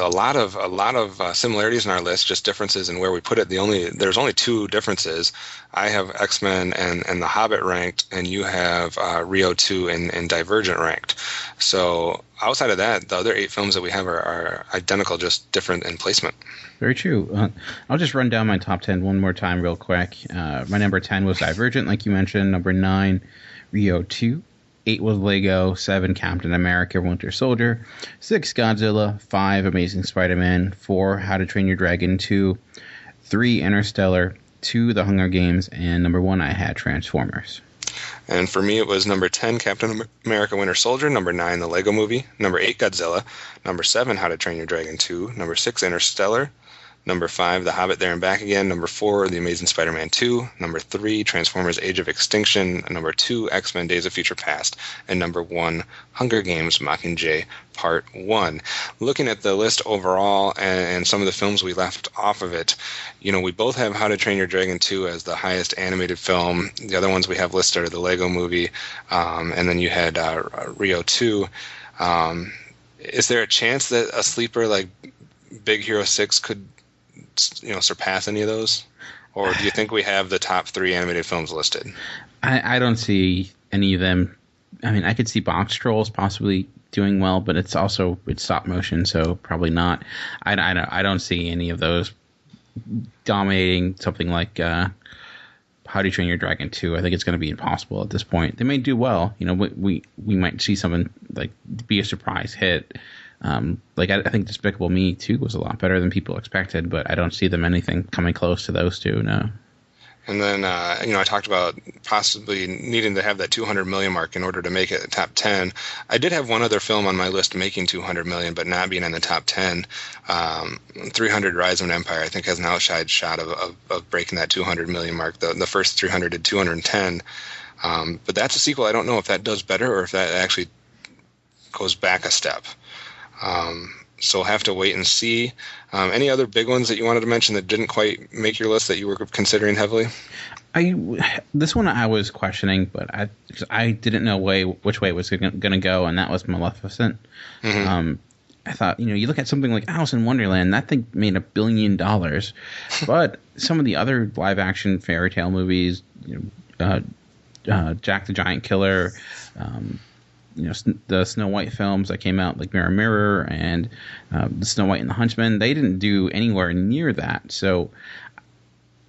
lot of similarities in our list, just differences in where we put it. There's only 2 differences. I have X-Men and The Hobbit ranked, and you have Rio 2 and Divergent ranked. So outside of that, the other 8 films that we have are identical, just different in placement. Very true. I'll just run down my top 10 one more time real quick. My number 10 was Divergent, like you mentioned. Number 9, Rio 2. 8 was Lego. 7, Captain America Winter Soldier. 6, Godzilla. 5, Amazing Spider-Man. 4, How to Train Your Dragon 2. 3, Interstellar. 2, The Hunger Games. And number 1, I had Transformers. And for me, it was number 10, Captain America Winter Soldier. Number 9, The Lego Movie. Number 8, Godzilla. Number 7, How to Train Your Dragon 2. Number 6, Interstellar. Number 5, The Hobbit There and Back Again. Number 4, The Amazing Spider-Man 2. Number 3, Transformers Age of Extinction. Number 2, X-Men Days of Future Past. And number 1, Hunger Games Mockingjay Part 1. Looking at the list overall and some of the films we left off of it, we both have How to Train Your Dragon 2 as the highest animated film. The other ones we have listed are The Lego Movie, and then you had Rio 2. Is there a chance that a sleeper like Big Hero 6 could surpass any of those? Or do you think we have the top 3 animated films listed? I don't see any of them. I mean, I could see Box Trolls possibly doing well, but it's stop motion, so probably not. I don't see any of those dominating something like How to Train Your Dragon 2. I think it's going to be impossible at this point. They may do well. We might see something like be a surprise hit. I think Despicable Me 2 was a lot better than people expected, but I don't see them anything coming close to those 2, no. And then, I talked about possibly needing to have that 200 million mark in order to make it top 10. I did have one other film on my list making 200 million, but not being in the top 10. 300 Rise of an Empire, I think, has an outside shot of breaking that 200 million mark. The first 300 did 210. But that's a sequel. I don't know if that does better or if that actually goes back a step. So we'll have to wait and see. Any other big ones that you wanted to mention that didn't quite make your list that you were considering heavily? This one I was questioning, but I didn't know which way it was going to go, and that was Maleficent. Mm-hmm. I thought, you look at something like Alice in Wonderland, that thing made $1 billion. But some of the other live-action fairy tale movies, Jack the Giant Killer, the Snow White films that came out, like Mirror Mirror and the Snow White and the Huntsman, they didn't do anywhere near that. So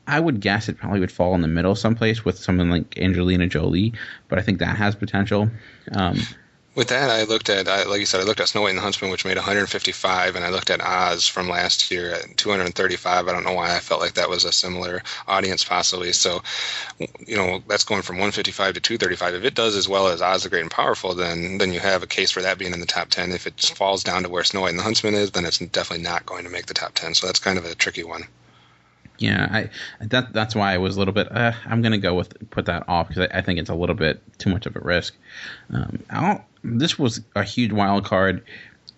I would guess it probably would fall in the middle someplace with someone like Angelina Jolie, but I think that has potential. With that, I looked at, like you said, I looked at Snow White and the Huntsman, which made 155, and I looked at Oz from last year at 235. I don't know why I felt like that was a similar audience, possibly. So, that's going from 155 to 235. If it does as well as Oz the Great and Powerful, then you have a case for that being in the top 10. If it falls down to where Snow White and the Huntsman is, then it's definitely not going to make the top 10. So that's kind of a tricky one. Yeah, that's why I was a little bit. I'm going to put that off because I think it's a little bit too much of a risk. This was a huge wild card.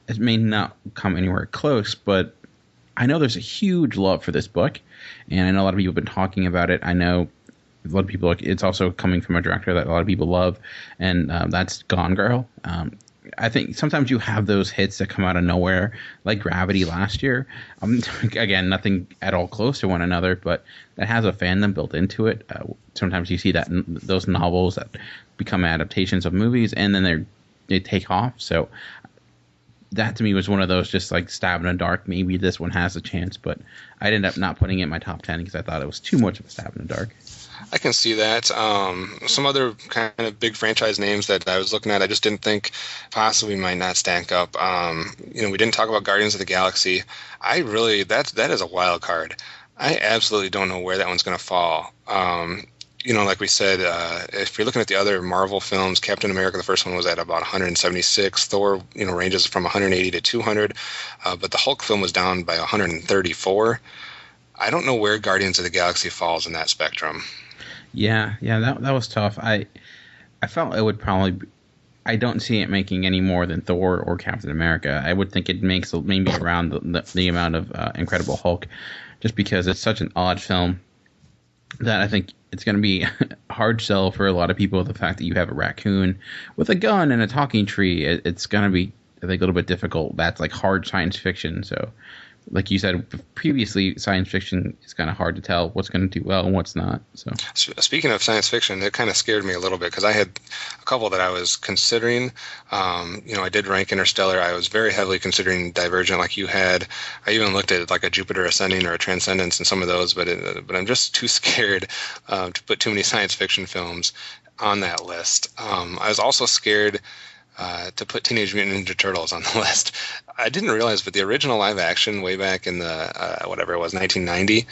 It may not come anywhere close, but I know there's a huge love for this book, and I know a lot of people have been talking about it. I know a lot of people. It's also coming from a director that a lot of people love, and that's Gone Girl. I think sometimes you have those hits that come out of nowhere, like Gravity last year. Again, nothing at all close to one another, but that has a fandom built into it. Sometimes you see that in those novels that become adaptations of movies, and then they take off. So that to me was one of those just like stab in the dark. Maybe this one has a chance, but I ended up not putting it in my top 10 because I thought it was too much of a stab in the dark. I can see that. Some other kind of big franchise names that I was looking at, I just didn't think possibly might not stack up. We didn't talk about Guardians of the Galaxy. That is a wild card. I absolutely don't know where that one's going to fall. Like we said, if you're looking at the other Marvel films, Captain America, the first one was at about 176. Thor, ranges from 180 to 200. But the Hulk film was down by 134. I don't know where Guardians of the Galaxy falls in that spectrum. Yeah, that was tough. I felt it would probably I don't see it making any more than Thor or Captain America. I would think it makes maybe around the amount of Incredible Hulk, just because it's such an odd film that I think it's going to be a hard sell for a lot of people. The fact that you have a raccoon with a gun and a talking tree, it's going to be, I think, a little bit difficult. That's like hard science fiction. So, like you said previously, science fiction is kind of hard to tell what's going to do well and what's not. So, speaking of science fiction, it kind of scared me a little bit because I had a couple that I was considering. I did rank Interstellar. I was very heavily considering Divergent, like you had. I even looked at like a Jupiter Ascending or a Transcendence and some of those, but I'm just too scared to put too many science fiction films on that list. I was also scared to put Teenage Mutant Ninja Turtles on the list. I didn't realize, but the original live action way back in the, whatever it was, 1990,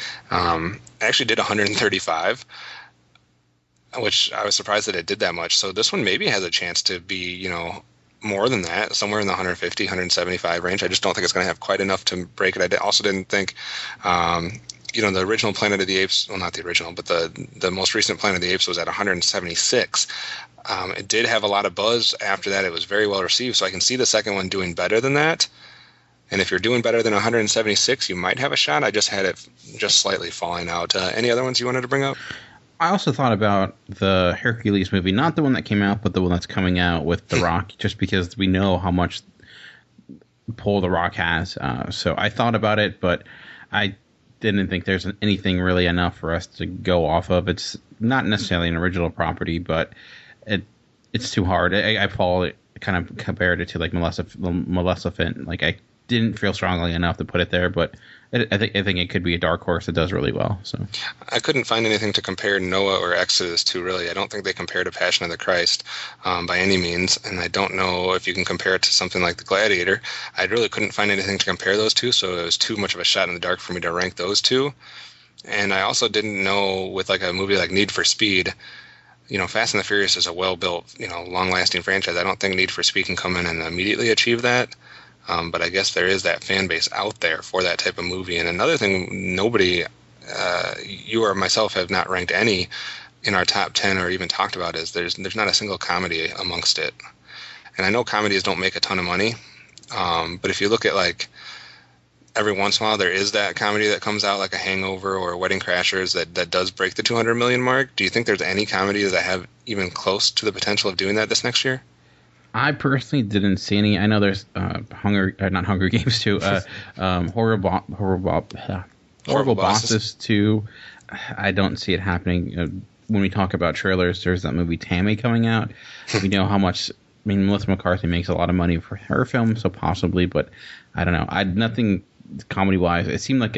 actually did 135, which I was surprised that it did that much. So this one maybe has a chance to be, more than that, somewhere in the 150, 175 range. I just don't think it's going to have quite enough to break it. I also didn't think, the original Planet of the Apes, well, not the original, but the most recent Planet of the Apes was at 176. It did have a lot of buzz after that. It was very well received, so I can see the second one doing better than that. And if you're doing better than 176, you might have a shot. I just had it just slightly falling out. Any other ones you wanted to bring up? I also thought about the Hercules movie, not the one that came out, but the one that's coming out with The Rock, just because we know how much pull The Rock has. So I thought about it, but I didn't think there's anything really enough for us to go off of. It's not necessarily an original property, but it's too hard. I kind of compared it to like Maleficent. Like I didn't feel strongly enough to put it there, but I think it could be a dark horse that does really well. So I couldn't find anything to compare Noah or Exodus to, really. I don't think they compare to Passion of the Christ by any means, and I don't know if you can compare it to something like The Gladiator. I really couldn't find anything to compare those two, so it was too much of a shot in the dark for me to rank those two. And I also didn't know, with like a movie like Need for Speed, Fast and the Furious is a well-built, long-lasting franchise. I don't think Need for Speed can come in and immediately achieve that. But I guess there is that fan base out there for that type of movie. And another thing, nobody, you or myself, have not ranked any in our top 10 or even talked about is there's not a single comedy amongst it. And I know comedies don't make a ton of money, but if you look at like every once in a while there is that comedy that comes out like a Hangover or Wedding Crashers that does break the 200 million mark. Do you think there's any comedies that have even close to the potential of doing that this next year? I personally didn't see any. I know there's not Hunger Games 2, Horrible Bosses 2. I don't see it happening. When we talk about trailers, there's that movie Tammy coming out. We know how much. I mean, Melissa McCarthy makes a lot of money for her film, so possibly, but I don't know. Nothing comedy wise. It seemed like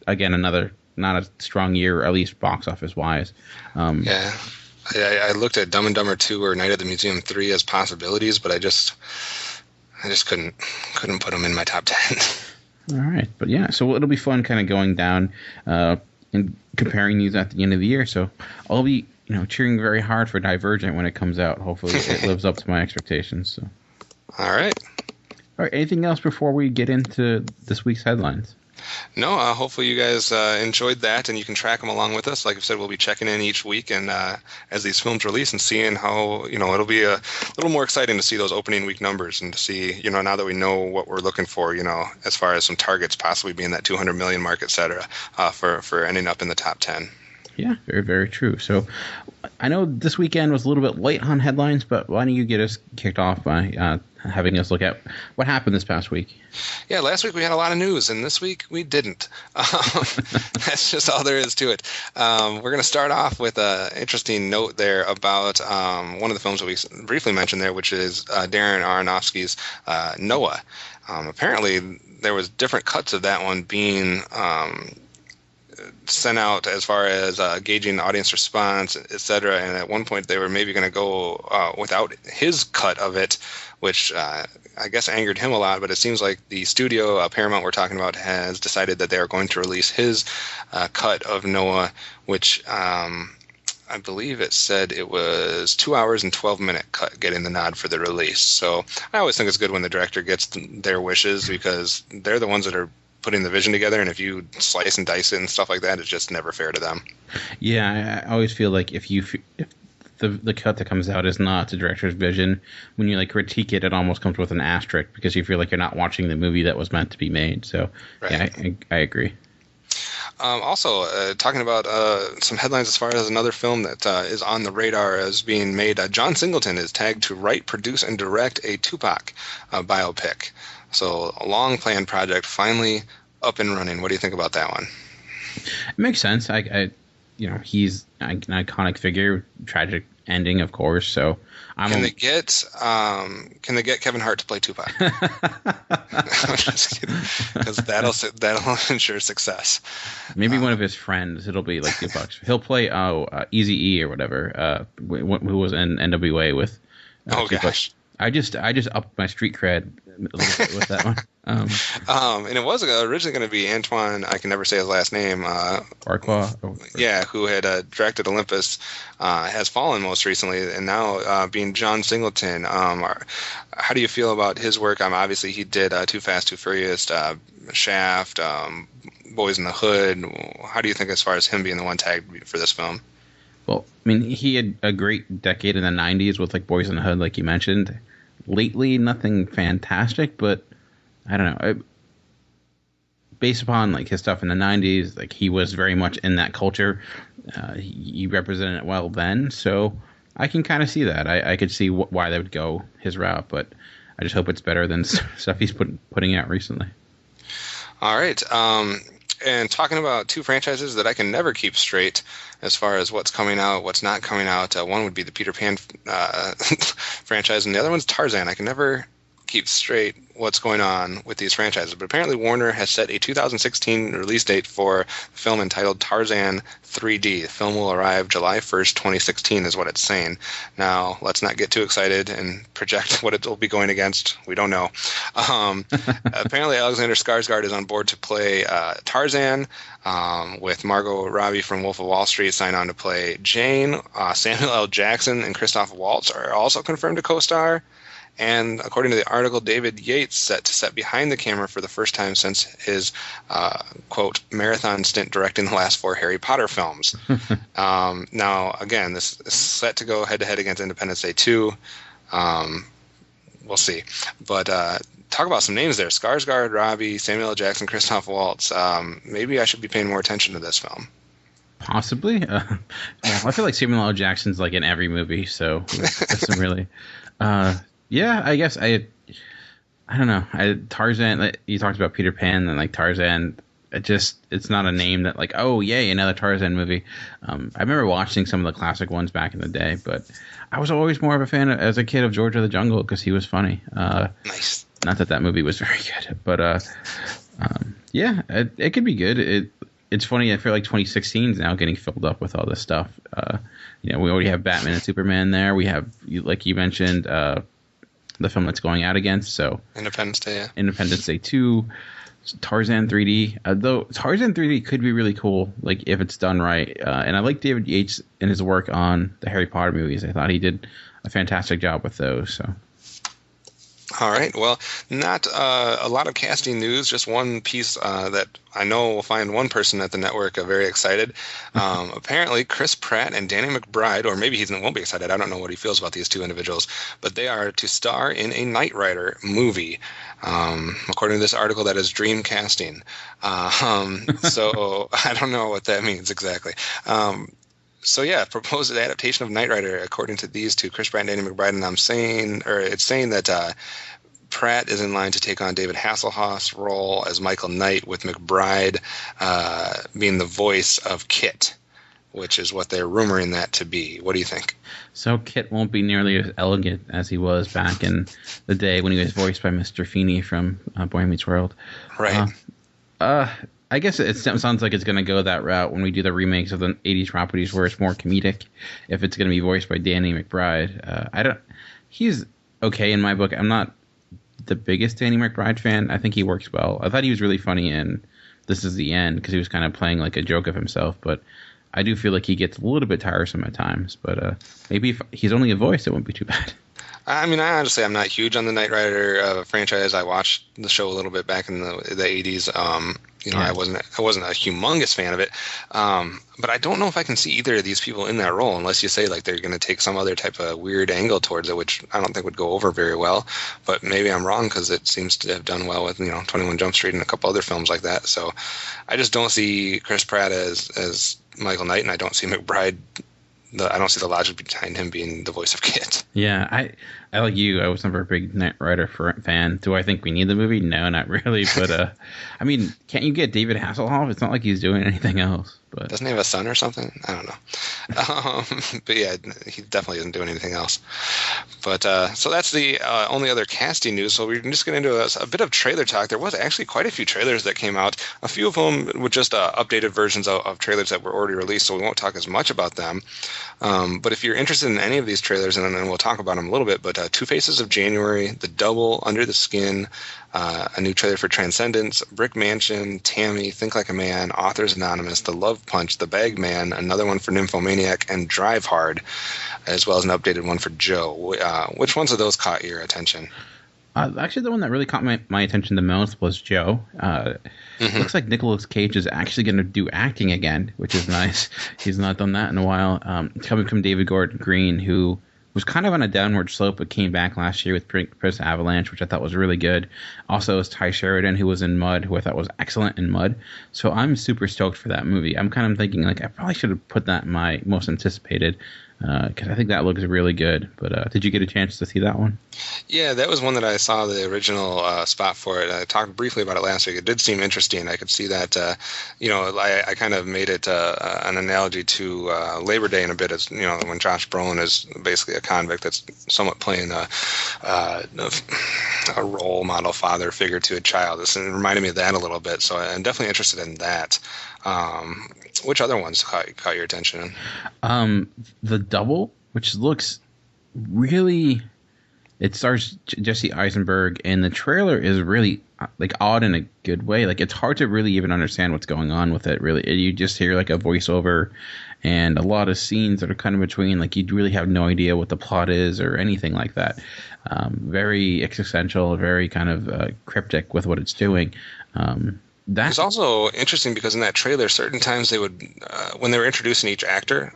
another not a strong year, at least box office wise. Yeah. I looked at Dumb and Dumber 2 or Night at the Museum 3 as possibilities, but I just couldn't put them in my top 10. All right, but yeah, so it'll be fun kind of going down and comparing these at the end of the year. So I'll be cheering very hard for Divergent when it comes out. Hopefully it lives up to my expectations. So. All right. Anything else before we get into this week's headlines? No, hopefully you guys enjoyed that, and you can track them along with us. Like I said, we'll be checking in each week, and as these films release, and seeing how it'll be a little more exciting to see those opening week numbers, and to see now that we know what we're looking for, as far as some targets possibly being that 200 million mark, et cetera, for ending up in the top 10. Yeah, very, very true. So I know this weekend was a little bit late on headlines, but why don't you get us kicked off by having us look at what happened this past week? Yeah, last week we had a lot of news, and this week we didn't. That's just all there is to it. We're going to start off with an interesting note there about one of the films that we briefly mentioned there, which is Darren Aronofsky's Noah. Apparently, there was different cuts of that one being sent out as far as gauging audience response, etc. And at one point they were maybe going to go without his cut of it, which I guess angered him a lot. But it seems like the studio, Paramount we're talking about, has decided that they are going to release his cut of Noah, which I believe it said it was 2 hours and 12-minute cut getting the nod for the release. So I always think it's good when the director gets their wishes, because they're the ones that are putting the vision together, and if you slice and dice it and stuff like that, it's just never fair to them. Yeah, I always feel like if the cut that comes out is not the director's vision. When you like critique it, it almost comes with an asterisk because you feel like you're not watching the movie that was meant to be made. So Right. yeah, I agree. Also, talking about some headlines as far as another film that is on the radar as being made, John Singleton is tagged to write, produce, and direct a Tupac biopic. So a long-planned project finally up and running. What do you think about that one? It makes sense. He's an iconic figure, tragic ending, of course. So Can they get Kevin Hart to play Tupac? I'm just kidding, because that'll ensure success. Maybe one of his friends. It'll be like Tupac. He'll play Eazy-E or whatever. Who was in NWA with? Tupac. Gosh. I just upped my street cred a little bit with that one. And it was originally going to be Antoine. I can never say his last name. Arqua. Yeah, who had directed Olympus, has fallen most recently, and now being John Singleton. How do you feel about his work? Obviously, he did Too Fast, Too Furious, Shaft, Boys in the Hood. How do you think as far as him being the one tagged for this film? Well, I mean, he had a great decade in the 90s with like Boys in the Hood, like you mentioned. Lately, nothing fantastic, but I don't know. Based upon like his stuff in the 90s, like he was very much in that culture. He represented it well then, so I can kind of see that. I could see why they would go his route, but I just hope it's better than stuff he's putting out recently. All right. And talking about two franchises that I can never keep straight as far as what's coming out, what's not coming out. One would be the Peter Pan franchise, and the other one's Tarzan. I can never keep straight what's going on with these franchises. But apparently Warner has set a 2016 release date for a film entitled Tarzan 3D. The film will arrive July 1st, 2016 is what it's saying. Now, let's not get too excited and project what it will be going against. We don't know. Apparently Alexander Skarsgård is on board to play Tarzan, with Margot Robbie from Wolf of Wall Street signed on to play Jane. Samuel L. Jackson and Christoph Waltz are also confirmed to co-star. And according to the article, David Yates set to set behind the camera for the first time since his, quote, marathon stint directing the last 4 Harry Potter films. Now, again, this is set to go head-to-head against Independence Day 2. We'll see. But talk about some names there. Skarsgård, Robbie, Samuel L. Jackson, Christoph Waltz. Maybe I should be paying more attention to this film. Possibly. I feel like Samuel L. Jackson's like in every movie, so that's really... Yeah, I guess I don't know. Tarzan. You talked about Peter Pan and like Tarzan. It's not a name that like, oh yay, another Tarzan movie. I remember watching some of the classic ones back in the day, but I was always more of a fan as a kid of George of the Jungle because he was funny. Nice. Not that movie was very good, but yeah, it could be good. It's funny. I feel like 2016 is now getting filled up with all this stuff. We already have Batman and Superman there. We have, like you mentioned, the film that's going out against. So Independence Day, yeah. Independence Day 2, Tarzan 3D. Though Tarzan 3D could be really cool, like if it's done right. And I like David Yates and his work on the Harry Potter movies. I thought he did a fantastic job with those. So. All right. Well, not a lot of casting news. Just one piece that I know will find one person at the network very excited. Apparently, Chris Pratt and Danny McBride, or maybe he won't be excited. I don't know what he feels about these two individuals, but they are to star in a Knight Rider movie. According to this article, that is dream casting. So I don't know what that means exactly. So yeah, proposed adaptation of Knight Rider, according to these two, Chris Pratt and Danny McBride, and it's saying that Pratt is in line to take on David Hasselhoff's role as Michael Knight, with McBride being the voice of Kit, which is what they're rumoring that to be. What do you think? So Kit won't be nearly as elegant as he was back in the day when he was voiced by Mr. Feeney from Boy Meets World. Right. I guess it sounds like it's going to go that route when we do the remakes of the 80s properties where it's more comedic. If it's going to be voiced by Danny McBride, he's okay in my book. I'm not the biggest Danny McBride fan. I think he works well. I thought he was really funny in This Is the End because he was kind of playing like a joke of himself. But I do feel like he gets a little bit tiresome at times. But maybe if he's only a voice, it wouldn't be too bad. I mean, I honestly, I'm not huge on the Knight Rider franchise. I watched the show a little bit back in the 80s. I wasn't a humongous fan of it. But I don't know if I can see either of these people in that role unless you say like they're going to take some other type of weird angle towards it, which I don't think would go over very well. But maybe I'm wrong because it seems to have done well with 21 Jump Street and a couple other films like that. So I just don't see Chris Pratt as Michael Knight, and I don't see McBride. I don't see the logic behind him being the voice of Kit. Yeah, I like you. I was never a big Knight Rider fan. Do I think we need the movie? No, not really. But I mean, can't you get David Hasselhoff? It's not like he's doing anything else. But doesn't he have a son or something? I don't know. But yeah, he definitely isn't doing anything else. But so that's the only other casting news. So we're just getting into a bit of trailer talk. There was actually quite a few trailers that came out. A few of them were just updated versions of trailers that were already released, so we won't talk as much about them. But if you're interested in any of these trailers, and then we'll talk about them a little bit, but Two Faces of January, The Double, Under the Skin, a new trailer for Transcendence, Brick Mansion, Tammy, Think Like a Man, Authors Anonymous, The Love Punch, The Bag Man, another one for Nymphomaniac, and Drive Hard, as well as an updated one for Joe. Which ones of those caught your attention? Actually, the one that really caught my attention the most was Joe. Looks like Nicolas Cage is actually going to do acting again, which is nice. He's not done that in a while. Coming from David Gordon Green, who was kind of on a downward slope, but came back last year with Prince Avalanche, which I thought was really good. Also, is Ty Sheridan, who was in Mud, who I thought was excellent in Mud. So I'm super stoked for that movie. I'm kind of thinking, like, I probably should have put that in my most anticipated, because I think that looks really good. But did you get a chance to see that one? Yeah, that was one that I saw the original spot for it. I talked briefly about it last week. It did seem interesting. I could see that, I kind of made it an analogy to Labor Day in a bit, as when Josh Brolin is basically a convict that's somewhat playing a role model father figure to a child. It reminded me of that a little bit, so I'm definitely interested in that. Which other ones caught your attention? The Double, which looks really... It stars Jesse Eisenberg, and the trailer is really like odd in a good way. Like, it's hard to really even understand what's going on with it. Really, you just hear like a voiceover and a lot of scenes that are kind of between. Like, you really have no idea what the plot is or anything like that. Very existential, very kind of cryptic with what it's doing. It's also interesting because in that trailer, certain times they would, when they were introducing each actor,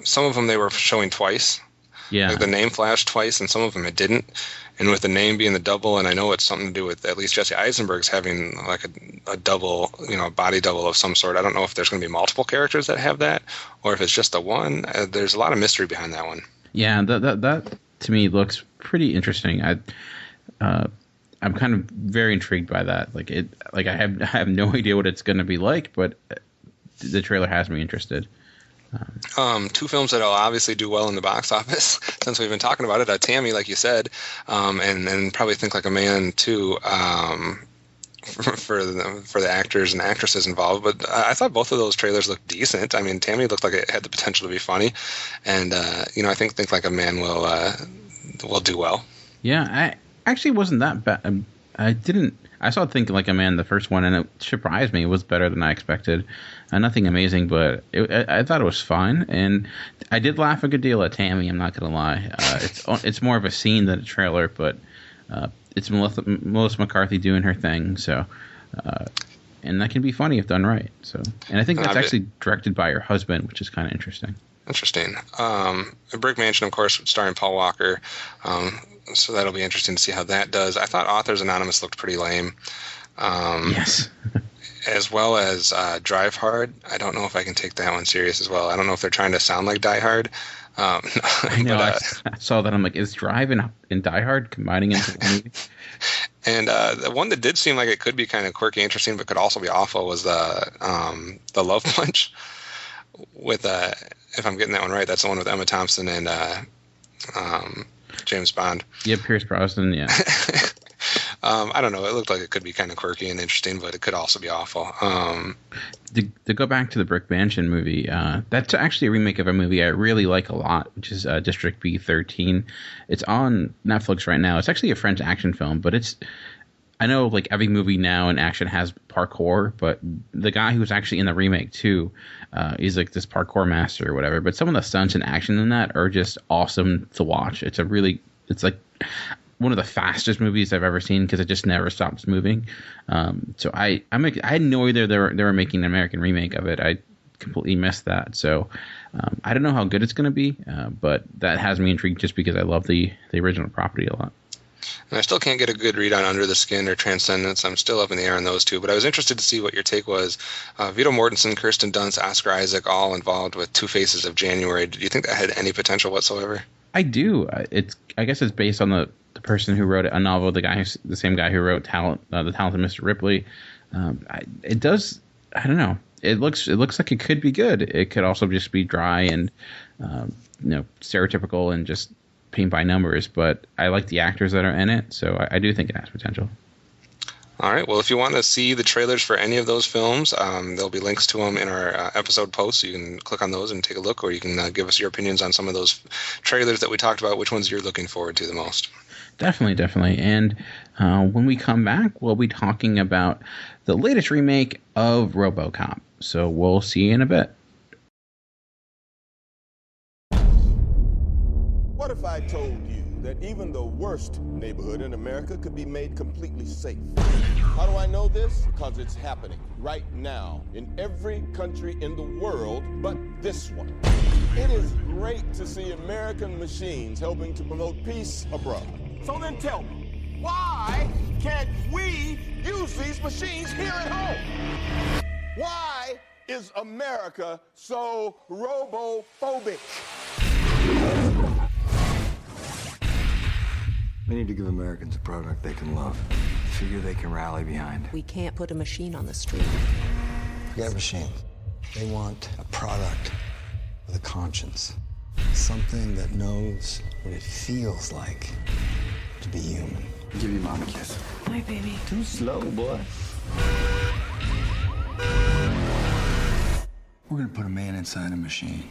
some of them they were showing twice. Yeah. Like the name flashed twice, and some of them it didn't. And with the name being the double, and I know it's something to do with at least Jesse Eisenberg's having like a double, a body double of some sort. I don't know if there's going to be multiple characters that have that, or if it's just the one. There's a lot of mystery behind that one. Yeah, that to me looks pretty interesting. I'm kind of very intrigued by that. Like I have no idea what it's going to be like, but the trailer has me interested. Two films that'll obviously do well in the box office since we've been talking about it. Tammy, like you said, and probably Think Like a Man too, for the actors and actresses involved. But I thought both of those trailers looked decent. I mean, Tammy looked like it had the potential to be funny, and I think Like a Man will do well. Yeah, I actually wasn't that bad. I saw Think Like a Man, the first one, and it surprised me. It was better than I expected. Nothing amazing, but I thought it was fine. And I did laugh a good deal at Tammy, I'm not going to lie. It's more of a scene than a trailer, but it's Melissa McCarthy doing her thing. So, and that can be funny if done right. So, and I think that's actually directed by her husband, which is kind of interesting. Interesting. Brick Mansion, of course, starring Paul Walker. So that'll be interesting to see how that does. I thought Authors Anonymous looked pretty lame. Yes. As well as Drive Hard. I don't know if I can take that one serious as well. I don't know if they're trying to sound like Die Hard. I know. I saw that. I'm like, is Drive and Die Hard combining into one movie? And the one that did seem like it could be kind of quirky, interesting, but could also be awful was the Love Punch. With if I'm getting that one right, that's the one with Emma Thompson and James Bond. Yeah, Pierce Brosnan. Yeah. I don't know. It looked like it could be kind of quirky and interesting, but it could also be awful. To go back to the Brick Mansion movie, that's actually a remake of a movie I really like a lot, which is District B13. It's on Netflix right now. It's actually a French action film, but I know like every movie now in action has parkour, but the guy who's actually in the remake too, he's like this parkour master or whatever. But some of the stunts and action in that are just awesome to watch. It's like one of the fastest movies I've ever seen because it just never stops moving. So I had no idea they were making an American remake of it. I completely missed that. So I don't know how good it's going to be, but that has me intrigued just because I love the original property a lot. And I still can't get a good read on Under the Skin or Transcendence. I'm still up in the air on those two, but I was interested to see what your take was. Viggo Mortensen, Kirsten Dunst, Oscar Isaac, all involved with Two Faces of January. Did you think that had any potential whatsoever? I do. I guess it's based on the person who wrote a novel, the same guy who wrote The Talented Mr. Ripley. It does. I don't know. It looks like it could be good. It could also just be dry and stereotypical and just paint by numbers. But I like the actors that are in it, so I do think it has potential. All right. Well, if you want to see the trailers for any of those films, there'll be links to them in our episode post. So you can click on those and take a look, or you can give us your opinions on some of those trailers that we talked about, which ones you're looking forward to the most. Definitely. And when we come back, we'll be talking about the latest remake of Robocop. So we'll see you in a bit. What if I told you that even the worst neighborhood in America could be made completely safe? How do I know this? Because it's happening right now in every country in the world but this one. It is great to see American machines helping to promote peace abroad. So then tell me, why can't we use these machines here at home? Why is America so robophobic? We need to give Americans a product they can love. Figure they can rally behind. We can't put a machine on the street. Forget machine. They want a product with a conscience. Something that knows what it feels like to be human. I'll give you mom a kiss. Hi, baby. Too slow, boy. We're gonna put a man inside a machine.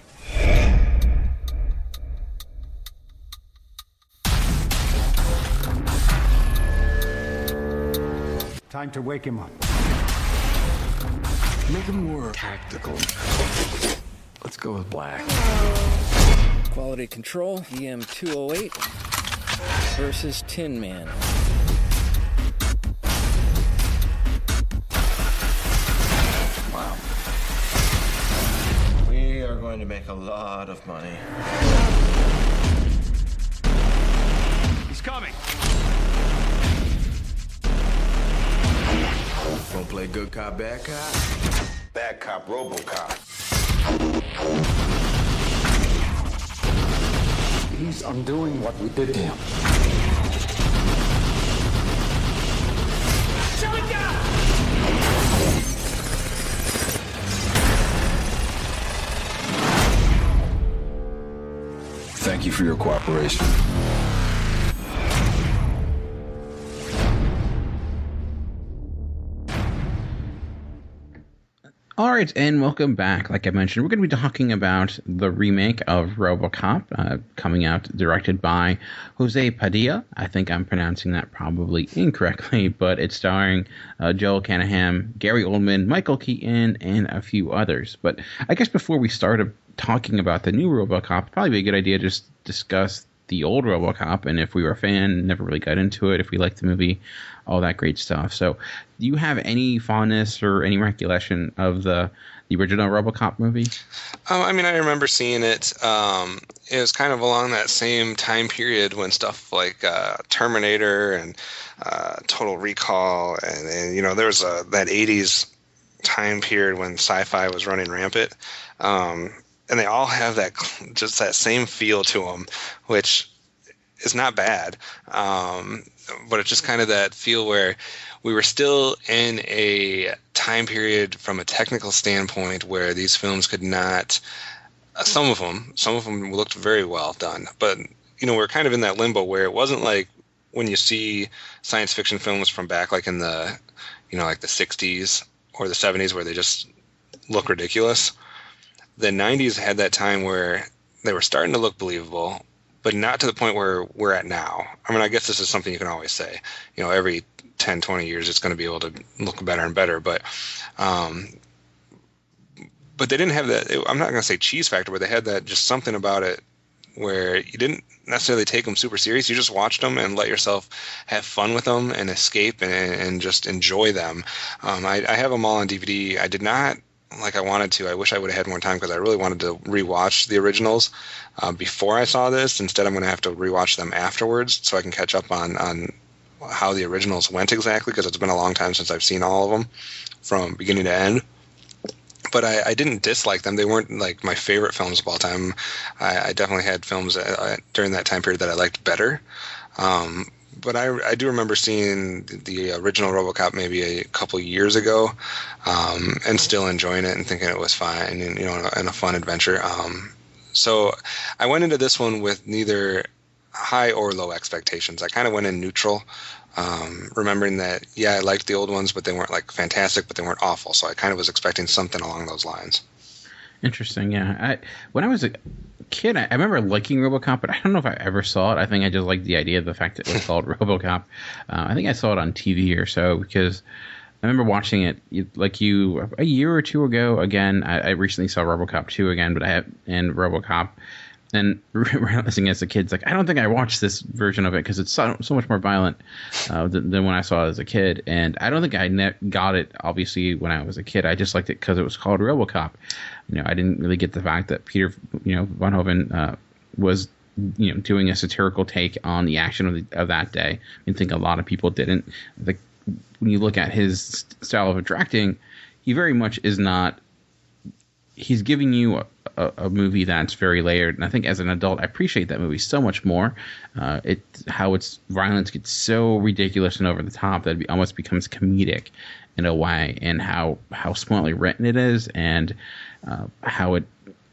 Time to wake him up. Make him more tactical. Let's go with black. Quality Control, EM 208 versus Tin Man. Wow. We are going to make a lot of money. He's coming. Gonna play good cop, bad cop? Bad cop, Robocop. He's undoing what we did to him. Shut it down! Thank you for your cooperation. All right, and welcome back. Like I mentioned, we're going to be talking about the remake of Robocop, coming out, directed by Jose Padilla. I think I'm pronouncing that probably incorrectly, but it's starring Joel Canahan, Gary Oldman, Michael Keaton, and a few others. But I guess before we started talking about the new Robocop, it'd probably be a good idea to just discuss the old Robocop, and if we were a fan, never really got into it, if we liked the movie, all that great stuff. So do you have any fondness or any recollection of the original Robocop movie? I remember seeing it. It was kind of along that same time period when stuff like Terminator and Total Recall and there was that 80s time period when sci-fi was running rampant. And they all have that same feel to them, which is not bad. But it's just kind of that feel where we were still in a time period from a technical standpoint where these films could not, some of them looked very well done, but we're kind of in that limbo where it wasn't like when you see science fiction films from back like in the like the 60s or the 70s where they just look ridiculous. The 90s had that time where they were starting to look believable, but not to the point where we're at now. I guess this is something you can always say. Every 10, 20 years it's going to be able to look better and better. But they didn't have that. I'm not going to say cheese factor, but they had that just something about it where you didn't necessarily take them super serious. You just watched them and let yourself have fun with them and escape and just enjoy them. I have them all on DVD. I did not like I wanted to. I wish I would have had more time because I really wanted to rewatch the originals before I saw this. Instead, I'm going to have to rewatch them afterwards so I can catch up on how the originals went exactly, because it's been a long time since I've seen all of them from beginning to end. But I didn't dislike them. They weren't like my favorite films of all time. I definitely had films during that time period that I liked better. But I do remember seeing the original RoboCop maybe a couple years ago, and still enjoying it and thinking it was fine and and a fun adventure. So I went into this one with neither high or low expectations. I kind of went in neutral, remembering that I liked the old ones, but they weren't like fantastic, but they weren't awful. So I kind of was expecting something along those lines. Interesting, yeah. When I was a kid, I remember liking RoboCop, but I don't know if I ever saw it. I think I just liked the idea of the fact that it was called RoboCop. I think I saw it on TV or so, because I remember watching it a year or two ago. Again, I recently saw RoboCop 2 again, and RoboCop. And realizing as a kid, it's like, I don't think I watched this version of it because it's so much more violent than when I saw it as a kid. And I don't think I got it, obviously, when I was a kid. I just liked it because it was called RoboCop. I didn't really get the fact that Peter, Van Hoven was, doing a satirical take on the action of that day. I think a lot of people didn't. Like, when you look at his style of directing, he very much is not. He's giving you a movie that's very layered, and I think as an adult, I appreciate that movie so much more. How its violence gets so ridiculous and over the top that it almost becomes comedic in a way, and how smartly written it is, and how it,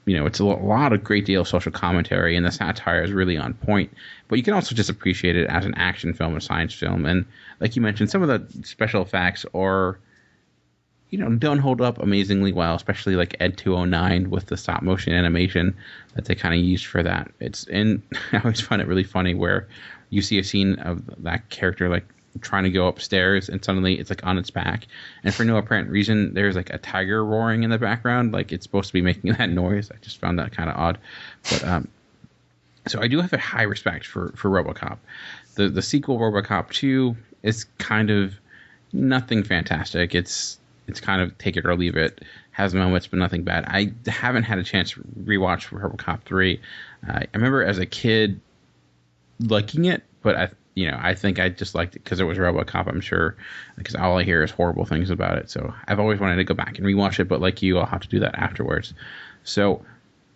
it's a lot of great deal of social commentary, and the satire is really on point. But you can also just appreciate it as an action film, a science film, and like you mentioned, some of the special effects are, don't hold up amazingly well, especially like Ed 209 with the stop motion animation that they kind of used for that. I always find it really funny where you see a scene of that character like trying to go upstairs and suddenly it's like on its back, and for no apparent reason there's like a tiger roaring in the background, like it's supposed to be making that noise. I just found that kind of odd. But so I do have a high respect for RoboCop. The sequel, RoboCop 2, is kind of nothing fantastic. It's kind of take it or leave it. Has moments, but nothing bad. I haven't had a chance to rewatch RoboCop 3. I remember as a kid liking it, but I think I just liked it because it was RoboCop, I'm sure, because all I hear is horrible things about it. So I've always wanted to go back and rewatch it, but like you, I'll have to do that afterwards. So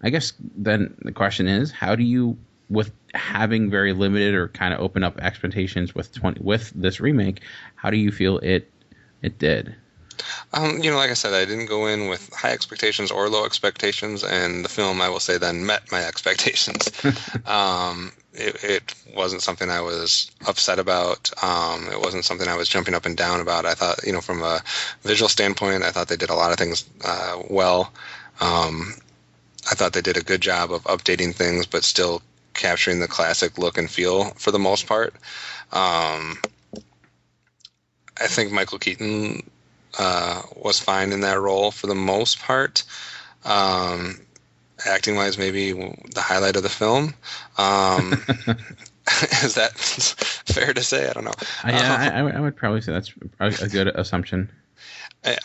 I guess then the question is, how do you, with having very limited or kind of open up expectations with this remake, how do you feel it did? Like I said, I didn't go in with high expectations or low expectations, and the film, I will say, then met my expectations. It wasn't something I was upset about. It wasn't something I was jumping up and down about. I thought, from a visual standpoint, I thought they did a lot of things well. I thought they did a good job of updating things, but still capturing the classic look and feel for the most part. I think Michael Keaton was fine in that role for the most part. Acting wise, maybe the highlight of the film. Is that fair to say? I don't know. I would probably say that's a good assumption.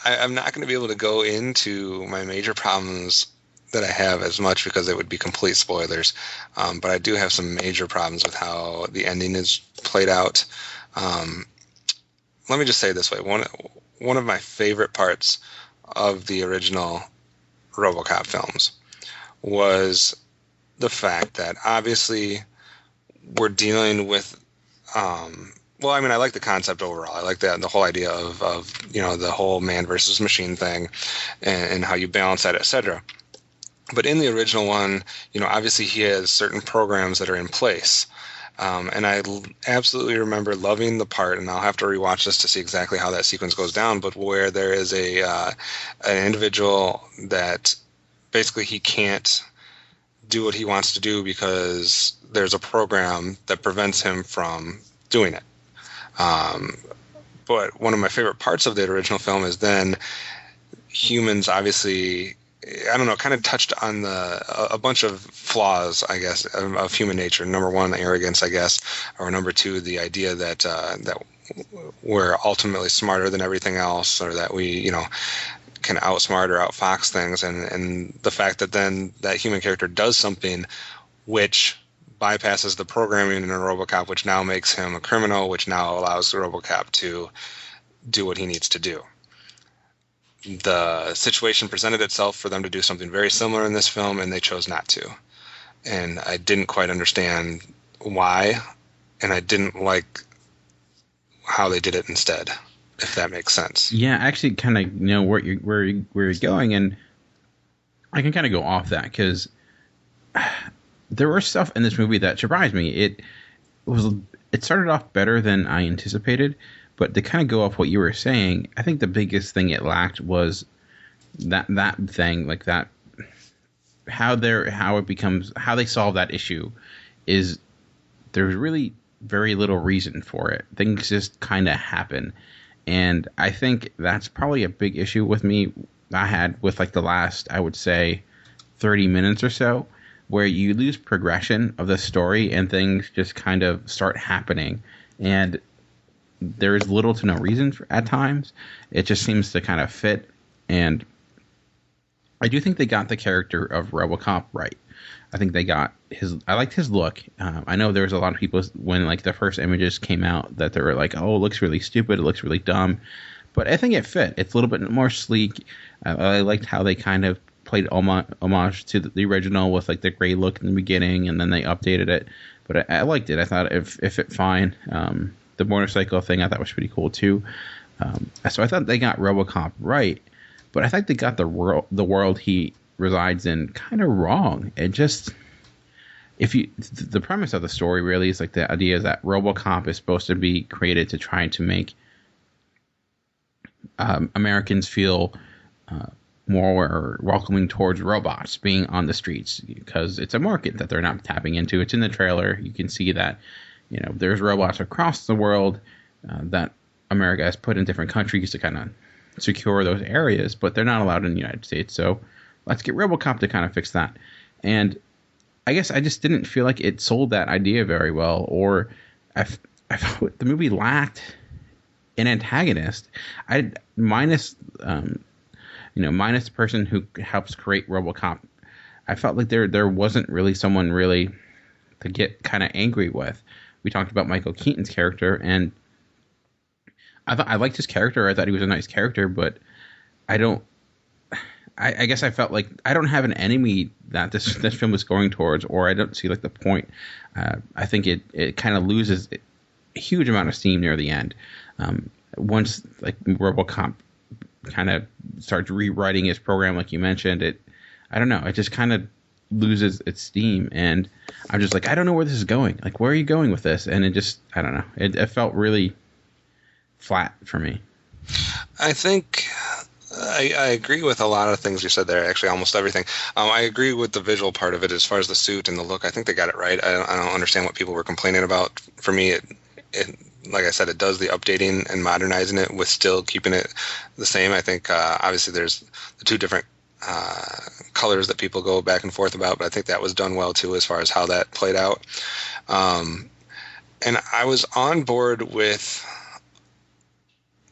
I'm not going to be able to go into my major problems that I have as much because it would be complete spoilers. But I do have some major problems with how the ending is played out. Let me just say it this way. One of my favorite parts of the original RoboCop films was the fact that obviously we're dealing with, I like the concept overall. I like the whole idea of the whole man versus machine thing and how you balance that, etc. But in the original one, obviously he has certain programs that are in place. And I absolutely remember loving the part, and I'll have to rewatch this to see exactly how that sequence goes down, but where there is an individual that basically he can't do what he wants to do because there's a program that prevents him from doing it. But one of my favorite parts of the original film is then humans obviously I don't know, kind of touched on a bunch of flaws, I guess, of human nature. Number one, arrogance, I guess, or number two, the idea that that we're ultimately smarter than everything else, or that we, can outsmart or outfox things, and the fact that then that human character does something which bypasses the programming in a Robocop, which now makes him a criminal, which now allows Robocop to do what he needs to do. The situation presented itself for them to do something very similar in this film, and they chose not to. And I didn't quite understand why, and I didn't like how they did it instead, if that makes sense. Yeah, I actually kind of know where you're going, and I can kind of go off that, because there was stuff in this movie that surprised me. It started off better than I anticipated. But to kind of go off what you were saying, I think the biggest thing it lacked was that thing, like that, how they solve that issue is there's really very little reason for it. Things just kind of happen. And I think that's probably a big issue with me. I had with like the last, I would say, 30 minutes or so, where you lose progression of the story and things just kind of start happening. And there is little to no reason at times. It just seems to kind of fit. And I do think they got the character of Robocop right. I think they got I liked his look. I know there was a lot of people when like the first images came out that they were like, oh, it looks really stupid. It looks really dumb. But I think it fit. It's a little bit more sleek. I liked how they kind of played homage to the original with like the gray look in the beginning, and then they updated it. But I liked it. I thought it fit fine. The motorcycle thing I thought was pretty cool too. So I thought they got Robocop right, but I think they got the world he resides in kind of wrong. It just, the premise of the story really is like the idea is that Robocop is supposed to be created to try to make Americans feel more welcoming towards robots being on the streets, because it's a market that they're not tapping into. It's in the trailer. You can see that. There's robots across the world that America has put in different countries to kind of secure those areas, but they're not allowed in the United States. So let's get Robocop to kind of fix that. And I guess I just didn't feel like it sold that idea very well, or I felt the movie lacked an antagonist. Minus the person who helps create Robocop, I felt like there wasn't really someone really to get kind of angry with. We talked about Michael Keaton's character, and I liked his character. I thought he was a nice character, but I guess I felt like I don't have an enemy that this film is going towards, or I don't see like the point. I think it kind of loses a huge amount of steam near the end. Once like Robocop kind of starts rewriting his program, like you mentioned, I don't know. It just kind of loses its steam, and I'm just like, I don't know where this is going. Like, where are you going with this? And it just, I don't know. It felt really flat for me. I think I agree with a lot of things you said there. Actually, almost everything. I agree with the visual part of it as far as the suit and the look. I think they got it right. I don't understand what people were complaining about. For me, it like I said, it does the updating and modernizing it with still keeping it the same. I think obviously there's the two different colors that people go back and forth about, but I think that was done well too as far as how that played out. And I was on board with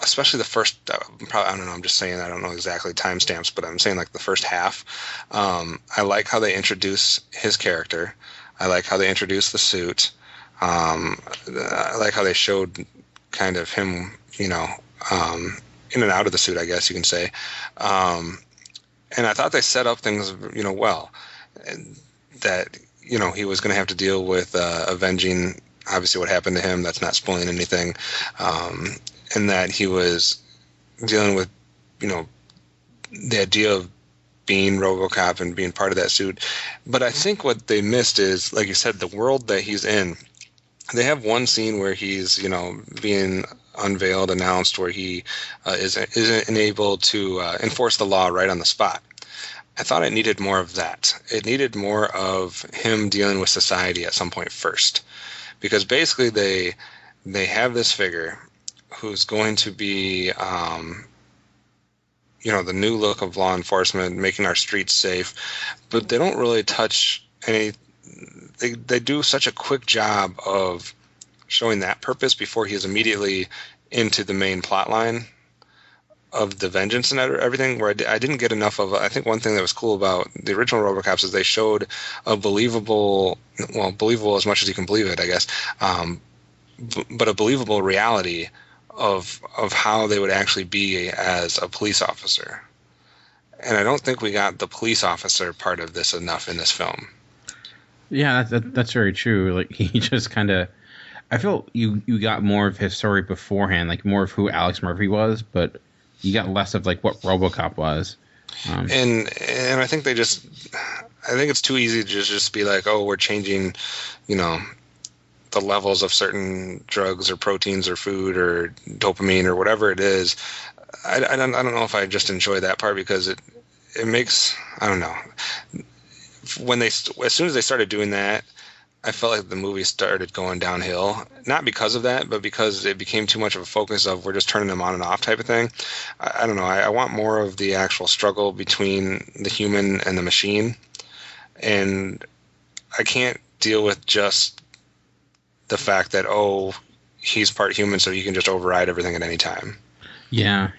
especially the first, probably, I don't know, I'm just saying, I don't know exactly timestamps, but I'm saying like the first half. I like how they introduce his character. I like how they introduce the suit. I like how they showed kind of him, in and out of the suit, I guess you can say. And I thought they set up things, well. That, he was going to have to deal with avenging, obviously, what happened to him. That's not spoiling anything. And that he was dealing with, the idea of being Robocop and being part of that suit. But I think what they missed is, like you said, the world that he's in. They have one scene where he's, being unveiled, announced, where he isn't able to enforce the law right on the spot. I thought it needed more of that. It needed more of him dealing with society at some point first. Because basically they have this figure who's going to be the new look of law enforcement, making our streets safe, but they don't really touch any. They do such a quick job of showing that purpose before he is immediately into the main plot line of the vengeance and everything, where I didn't get enough of. I think one thing that was cool about the original RoboCops is they showed a believable as much as you can believe it, I guess, but a believable reality of how they would actually be as a police officer. And I don't think we got the police officer part of this enough in this film. Yeah, that's very true. Like, he just kind of, I feel you got more of his story beforehand, like more of who Alex Murphy was, but you got less of like what RoboCop was. And I think I think it's too easy to just be like, oh, we're changing, the levels of certain drugs or proteins or food or dopamine or whatever it is. I don't know if I just enjoy that part, because it makes, I don't know. As soon as they started doing that, I felt like the movie started going downhill. Not because of that, but because it became too much of a focus of we're just turning them on and off type of thing. I don't know. I want more of the actual struggle between the human and the machine. And I can't deal with just the fact that, oh, he's part human, so he can just override everything at any time. Yeah.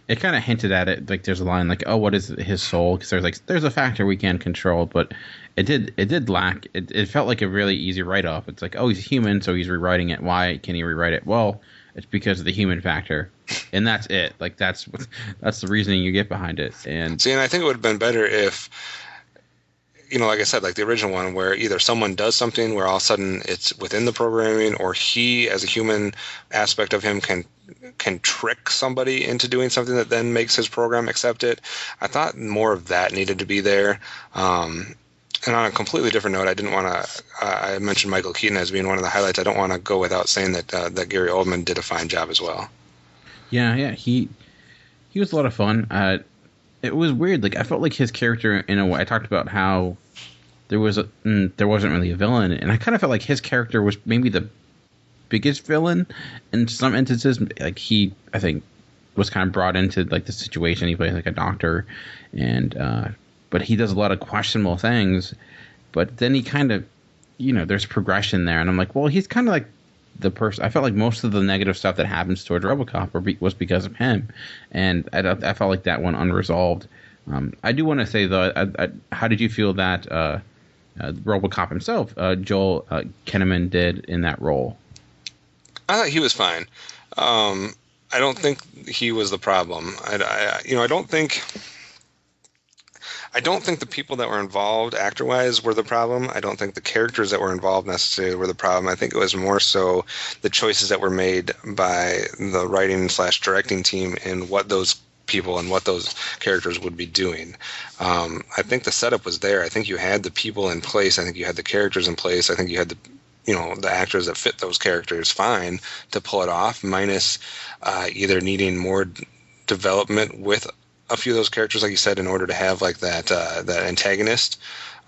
It kind of hinted at it. Like, there's a line like, oh, what is his soul? Because there's a factor we can't control, but it did lack. It felt like a really easy write-off. It's like, oh, he's human, so he's rewriting it. Why can he rewrite it? Well, it's because of the human factor, and that's it. Like, that's the reasoning you get behind it. And I think it would have been better if, like I said, like the original one, where either someone does something where all of a sudden it's within the programming, or he, as a human aspect of him, can trick somebody into doing something that then makes his program accept it. I thought more of that needed to be there. And on a completely different note, I didn't want to. I mentioned Michael Keaton as being one of the highlights. I don't want to go without saying that Gary Oldman did a fine job as well. Yeah, he was a lot of fun. It was weird. Like, I felt like his character, in a way, I talked about how there wasn't really a villain, and I kind of felt like his character was maybe the biggest villain in some instances. Like, he, I think, was kind of brought into like the situation. He plays like a doctor, and but he does a lot of questionable things. But then he kind of, there's progression there, and I'm like, well, he's kind of like the person. I felt like most of the negative stuff that happens towards RoboCop was because of him, and I felt like that went unresolved. I do want to say though, how did you feel that RoboCop himself, Joel Kinnaman, did in that role? I thought he was fine. I don't think he was the problem. I don't think the people that were involved actor-wise were the problem. I don't think the characters that were involved necessarily were the problem. I think it was more so the choices that were made by the writing/directing team and what those people and what those characters would be doing. I think the setup was there. I think you had the people in place. I think you had the characters in place. I think you had the actors that fit those characters fine to pull it off, minus either needing more development with a few of those characters, like you said, in order to have like that antagonist.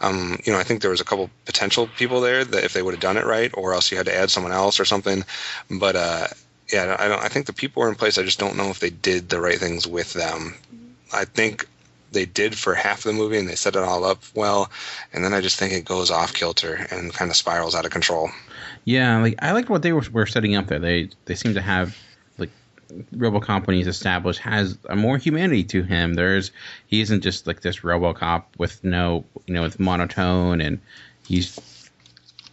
I think there was a couple potential people there that if they would have done it right, or else you had to add someone else or something. But I think the people were in place. I just don't know if they did the right things with them. I think they did for half the movie, and they set it all up well, and then I just think it goes off kilter and kind of spirals out of control. Yeah, like I liked what they were setting up there. They seem to have, like, RoboCop, when he's established, has a more humanity to him. He isn't just like this RoboCop with with monotone, and he's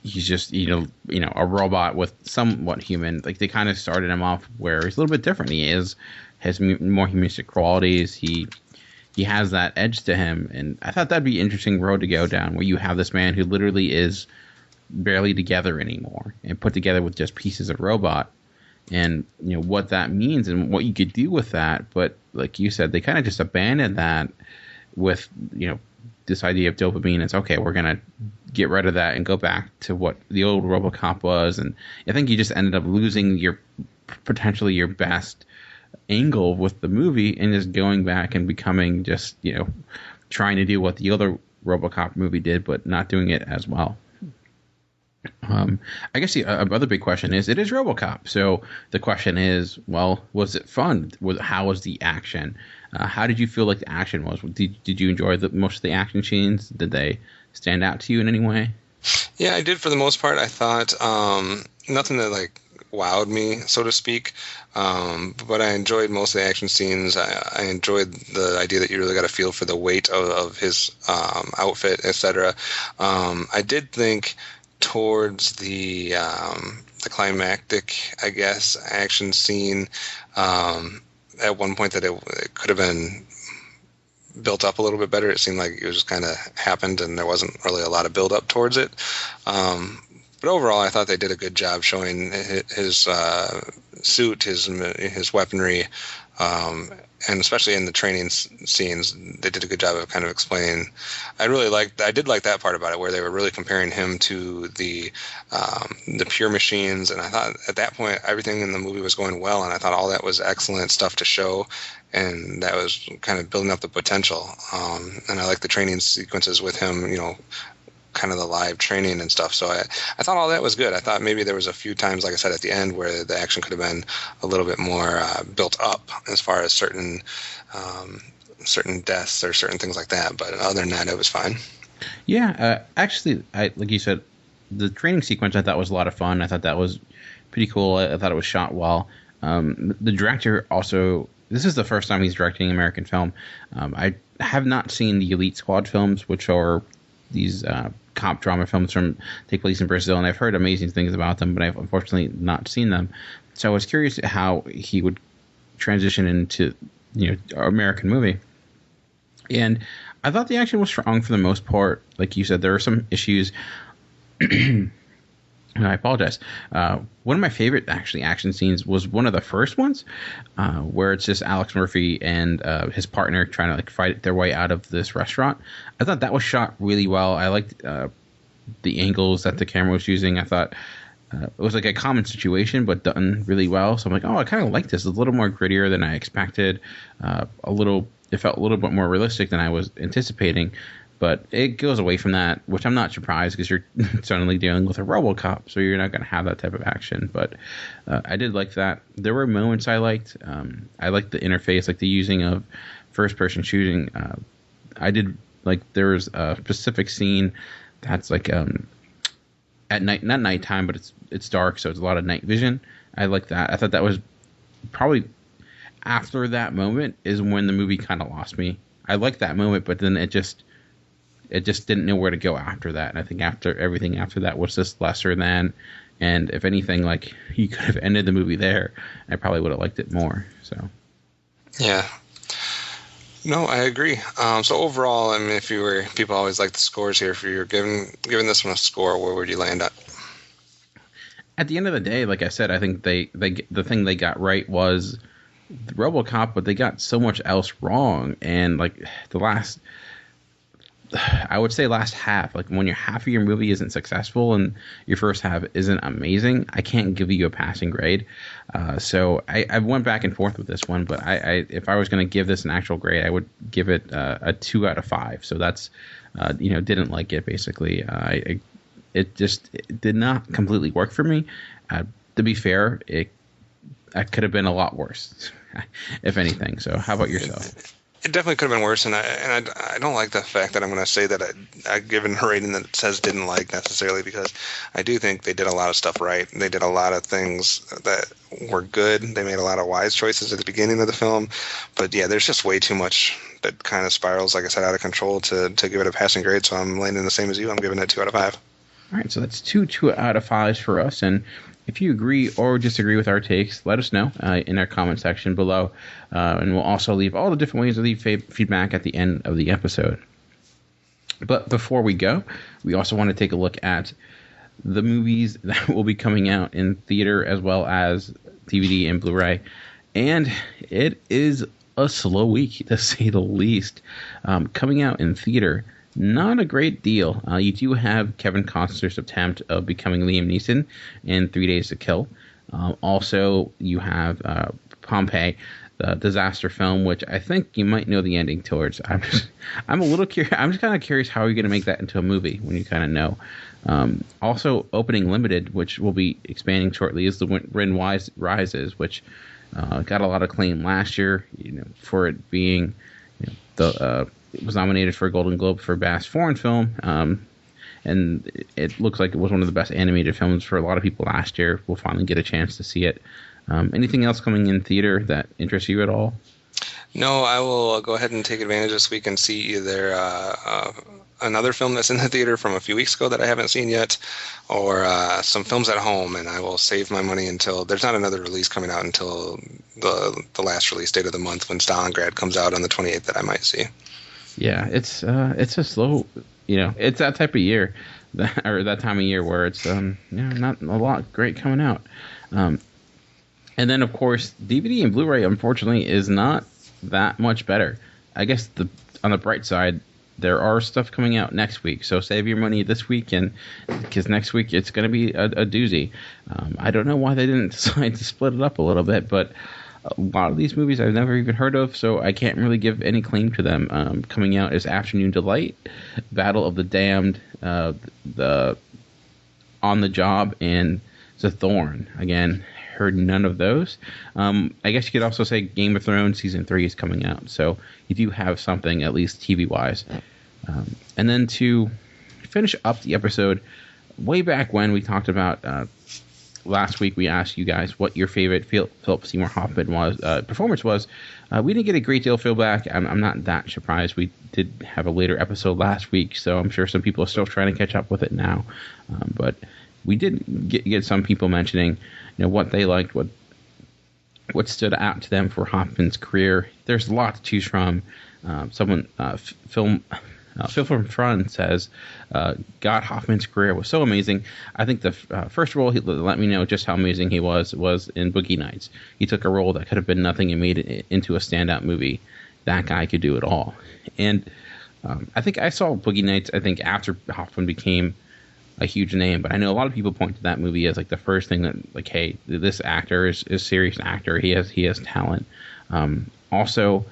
just a robot with somewhat human. Like, they kind of started him off where he's a little bit different. He has more humanistic qualities. He has that edge to him, and I thought that'd be an interesting road to go down, where you have this man who literally is barely together anymore and put together with just pieces of robot. And what that means and what you could do with that. But like you said, they kind of just abandoned that with this idea of dopamine. It's okay, we're gonna get rid of that and go back to what the old RoboCop was. And I think you just ended up losing potentially your best angle with the movie, and just going back and becoming just trying to do what the other RoboCop movie did, but not doing it as well. I guess the other big question is, it is Robocop. So the question is, well, was it fun? How was the action? How did you feel like the action was? Did you enjoy most of the action scenes? Did they stand out to you in any way? Yeah, I did for the most part. I thought nothing that like wowed me, so to speak. But I enjoyed most of the action scenes. I enjoyed the idea that you really got a feel for the weight of his outfit, etc. I did think towards the climactic, I guess, action scene at one point that it could have been built up a little bit better. It seemed like it just kind of happened and there wasn't really a lot of build up towards it. But overall, I thought they did a good job showing his suit, his weaponry, and especially in the training scenes, they did a good job of kind of explaining. I did like that part about it, where they were really comparing him to the pure machines, and I thought at that point everything in the movie was going well, and I thought all that was excellent stuff to show, and that was kind of building up the potential. And I like the training sequences with him, kind of the live training and stuff. So I thought all that was good. I thought maybe there was a few times, like I said, at the end where the action could have been a little bit more built up as far as certain deaths or certain things like that. But other than that, it was fine. Yeah, actually, like you said, the training sequence I thought was a lot of fun. I thought that was pretty cool. I thought it was shot well. The director also, this is the first time he's directing an American film. I have not seen the Elite Squad films, which are these cop drama films take place in Brazil, and I've heard amazing things about them, but I've unfortunately not seen them. So I was curious how he would transition into an American movie. And I thought the action was strong for the most part. Like you said, there are some issues. And I apologize. One of my favorite action scenes was one of the first ones, where it's just Alex Murphy and his partner trying to fight their way out of this restaurant. I thought that was shot really well. I liked the angles that the camera was using. I thought it was like a common situation, but done really well. So I'm like, I kind of like this. It's a little more grittier than I expected. It felt a little bit more realistic than I was anticipating. But it goes away from that, which I'm not surprised, because you're suddenly dealing with a Robocop, so you're not going to have that type of action. But I did like that. There were moments I liked. I liked the interface, like the using of first-person shooting. I did there was a specific scene that's at night, not nighttime, but it's dark, so it's a lot of night vision. I like that. I thought that was probably after that moment is when the movie kind of lost me. I liked that moment, but then it just didn't know where to go after that. And I think everything after that was just lesser than. And if anything, you could have ended the movie there. I probably would have liked it more. So. Yeah. No, I agree. So overall, I mean, people always like the scores here. If you're giving this one a score, where would you land at? At the end of the day, like I said, I think the thing they got right was the Robocop, but they got so much else wrong. And I would say last half, when your half of your movie isn't successful and your first half isn't amazing, I can't give you a passing grade. So I went back and forth with this one, but if I was going to give this an actual grade, I would give it a 2 out of 5. So that's, didn't like it basically. It did not completely work for me. To be fair, it could have been a lot worse, if anything. So how about yourself? It definitely could have been worse, and I don't like the fact that I'm going to say that I given a rating that it says didn't like necessarily, because I do think they did a lot of stuff right. They did a lot of things that were good. They made a lot of wise choices at the beginning of the film, but yeah, there's just way too much that kind of spirals, like I said, out of control to give it a passing grade. So I'm landing the same as you. I'm giving it 2 out of 5. All right, so that's 2 out of 5s for us, and if you agree or disagree with our takes, let us know in our comment section below. And we'll also leave all the different ways to leave feedback at the end of the episode. But before we go, we also want to take a look at the movies that will be coming out in theater as well as DVD and Blu-ray. And it is a slow week, to say the least. Coming out in theater, not a great deal. You do have Kevin Costner's attempt of becoming Liam Neeson in 3 Days to Kill. Also, you have Pompeii. the disaster film, which I think you might know the ending towards. I'm a little curious. I'm just kind of curious how you're going to make that into a movie when you kind of know. Also, opening limited, which will be expanding shortly, is The Wind Rises, which got a lot of acclaim last year, for it being, it was nominated for a Golden Globe for Best Foreign Film, and it looks like it was one of the best animated films for a lot of people last year. We'll finally get a chance to see it. Anything else coming in theater that interests you at all? No, I will go ahead and take advantage this week and see either another film that's in the theater from a few weeks ago that I haven't seen yet, or some films at home, and I will save my money until there's not another release coming out until the last release date of the month when Stalingrad comes out on the 28th that I might see. Yeah, it's a slow, it's that type of year, or that time of year where it's not a lot great coming out. And then, of course, DVD and Blu-ray, unfortunately, is not that much better. I guess on the bright side, there are stuff coming out next week. So save your money this weekend, because next week it's going to be a doozy. I don't know why they didn't decide to split it up a little bit, but a lot of these movies I've never even heard of, so I can't really give any claim to them. Coming out is Afternoon Delight, Battle of the Damned, the On the Job, and The Thorn. Again, heard none of those. I guess you could also say Game of Thrones Season 3 is coming out, so you do have something, at least TV-wise. And then to finish up the episode, way back when we talked about last week, we asked you guys what your favorite Philip Seymour Hoffman performance was. We didn't get a great deal of feedback. I'm not that surprised. We did have a later episode last week, so I'm sure some people are still trying to catch up with it now. But we did get some people mentioning, what they liked, what stood out to them for Hoffman's career. There's a lot to choose from. Phil from Front says, God, Hoffman's career was so amazing. I think the first role he let me know just how amazing he was in Boogie Nights. He took a role that could have been nothing and made it into a standout movie. That guy could do it all. And I think I saw Boogie Nights, after Hoffman became a huge name, but I know a lot of people point to that movie as like the first thing that, like, hey, this actor is a serious actor. He has talent. Also,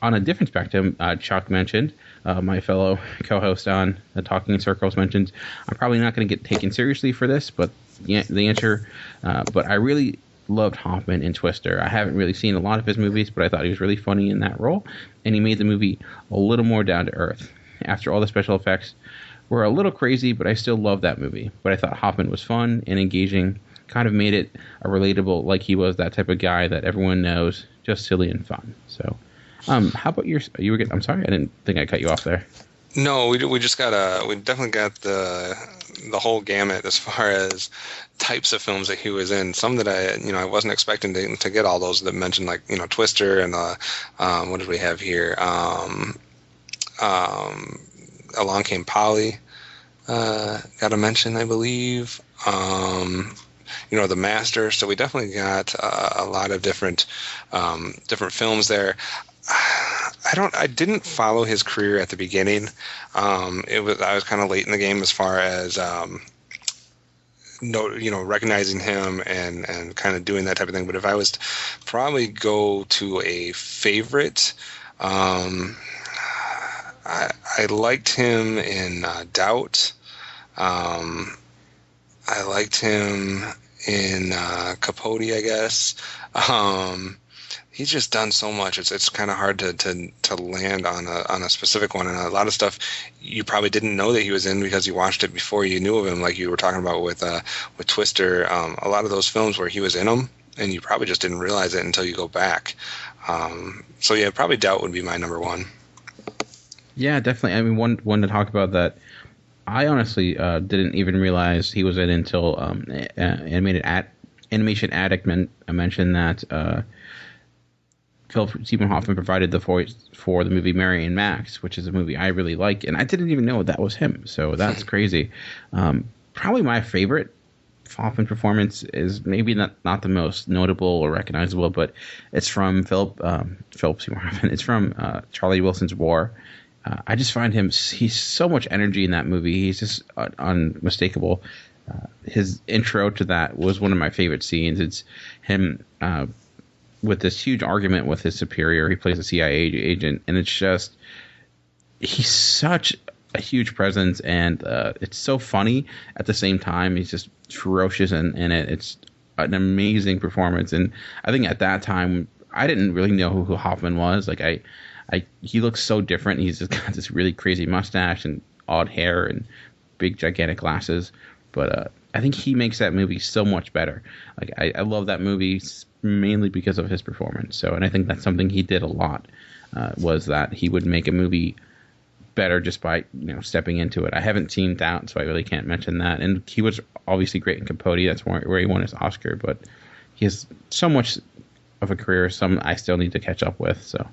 on a different spectrum, Chuck mentioned, my fellow co-host on the Talking in Circles mentioned, I'm probably not going to get taken seriously for this, but the answer, but I really loved Hoffman in Twister. I haven't really seen a lot of his movies, but I thought he was really funny in that role, and he made the movie a little more down to earth. After all the special effects were a little crazy, but I still loved that movie. But I thought Hoffman was fun and engaging, kind of made it a relatable, like he was that type of guy that everyone knows, just silly and fun. So, how about I'm sorry, I didn't think I cut you off there. No, we definitely got the whole gamut as far as types of films that he was in. Some that I wasn't expecting to get all those that mentioned, like, Twister and what did we have here? Along Came Polly, got a mention, I believe. The Master. So we definitely got a lot of different films there. I didn't follow his career at the beginning. I was kind of late in the game as far as recognizing him and kind of doing that type of thing. But if I was to probably go to a favorite, I liked him in Doubt. I liked him in Capote, I guess. He's just done so much. It's kind of hard to land on a specific one. And a lot of stuff you probably didn't know that he was in because you watched it before you knew of him, like you were talking about with Twister. A lot of those films where he was in them, and you probably just didn't realize it until you go back. So yeah, probably Doubt would be my number one. Yeah, definitely. I mean, one to talk about that I honestly didn't even realize he was in until Animation Addict mentioned that Philip Seymour Hoffman provided the voice for the movie Mary and Max, which is a movie I really like, and I didn't even know that was him. So that's crazy. Probably my favorite Hoffman performance is maybe not the most notable or recognizable, but it's from Philip Seymour Hoffman. It's from Charlie Wilson's War. I just find he's so much energy in that movie. He's just unmistakable. His intro to that was one of my favorite scenes. It's him with this huge argument with his superior. He plays a CIA agent, and it's just he's such a huge presence, and it's so funny at the same time. He's just ferocious in it. It's an amazing performance, and I think at that time I didn't really know who Hoffman was. Like he looks so different. He's just got this really crazy mustache and odd hair and big gigantic glasses, but I think he makes that movie so much better. Like I love that movie mainly because of his performance. So, and I think that's something he did a lot, was that he would make a movie better just by stepping into it. I haven't seen Doubt, so I really can't mention that. And he was obviously great in Capote. That's where he won his Oscar. But he has so much of a career. Some I still need to catch up with. So.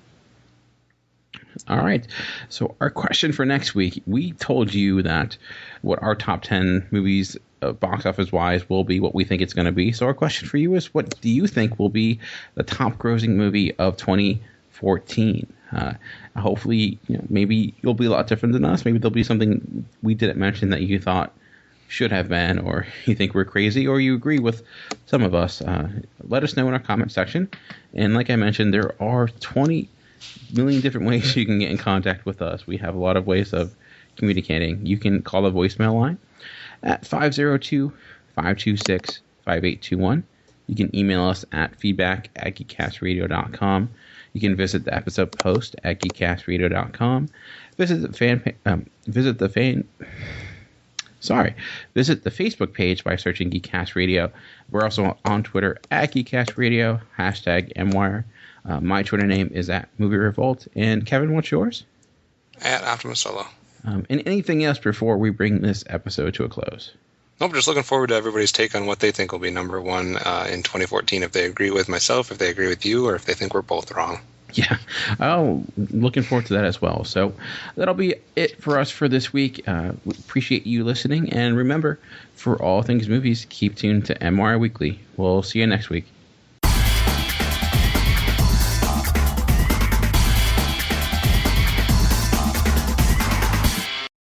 All right. So our question for next week, we told you that what our top 10 movies box office wise will be, what we think it's going to be. So our question for you is, what do you think will be the top grossing movie of 2014? Hopefully, maybe you'll be a lot different than us. Maybe there'll be something we didn't mention that you thought should have been, or you think we're crazy, or you agree with some of us. Let us know in our comment section. And like I mentioned, there are 20 million different ways you can get in contact with us. We have a lot of ways of communicating. You can call the voicemail line at 502-526-5821. You can email us at feedback@geekcastradio.com. You can visit the episode post at geekcastradio.com. Visit the Facebook page by searching Geekcast Radio. We're also on Twitter at Geekcast Radio, #MWIRE. My Twitter name is at Movie Revolt. And Kevin, what's yours? At Optimus Solo. And anything else before we bring this episode to a close? Nope, just looking forward to everybody's take on what they think will be number one in 2014. If they agree with myself, if they agree with you, or if they think we're both wrong. Yeah, looking forward to that as well. So that'll be it for us for this week. We appreciate you listening. And remember, for all things movies, keep tuned to MWIRE Weekly. We'll see you next week.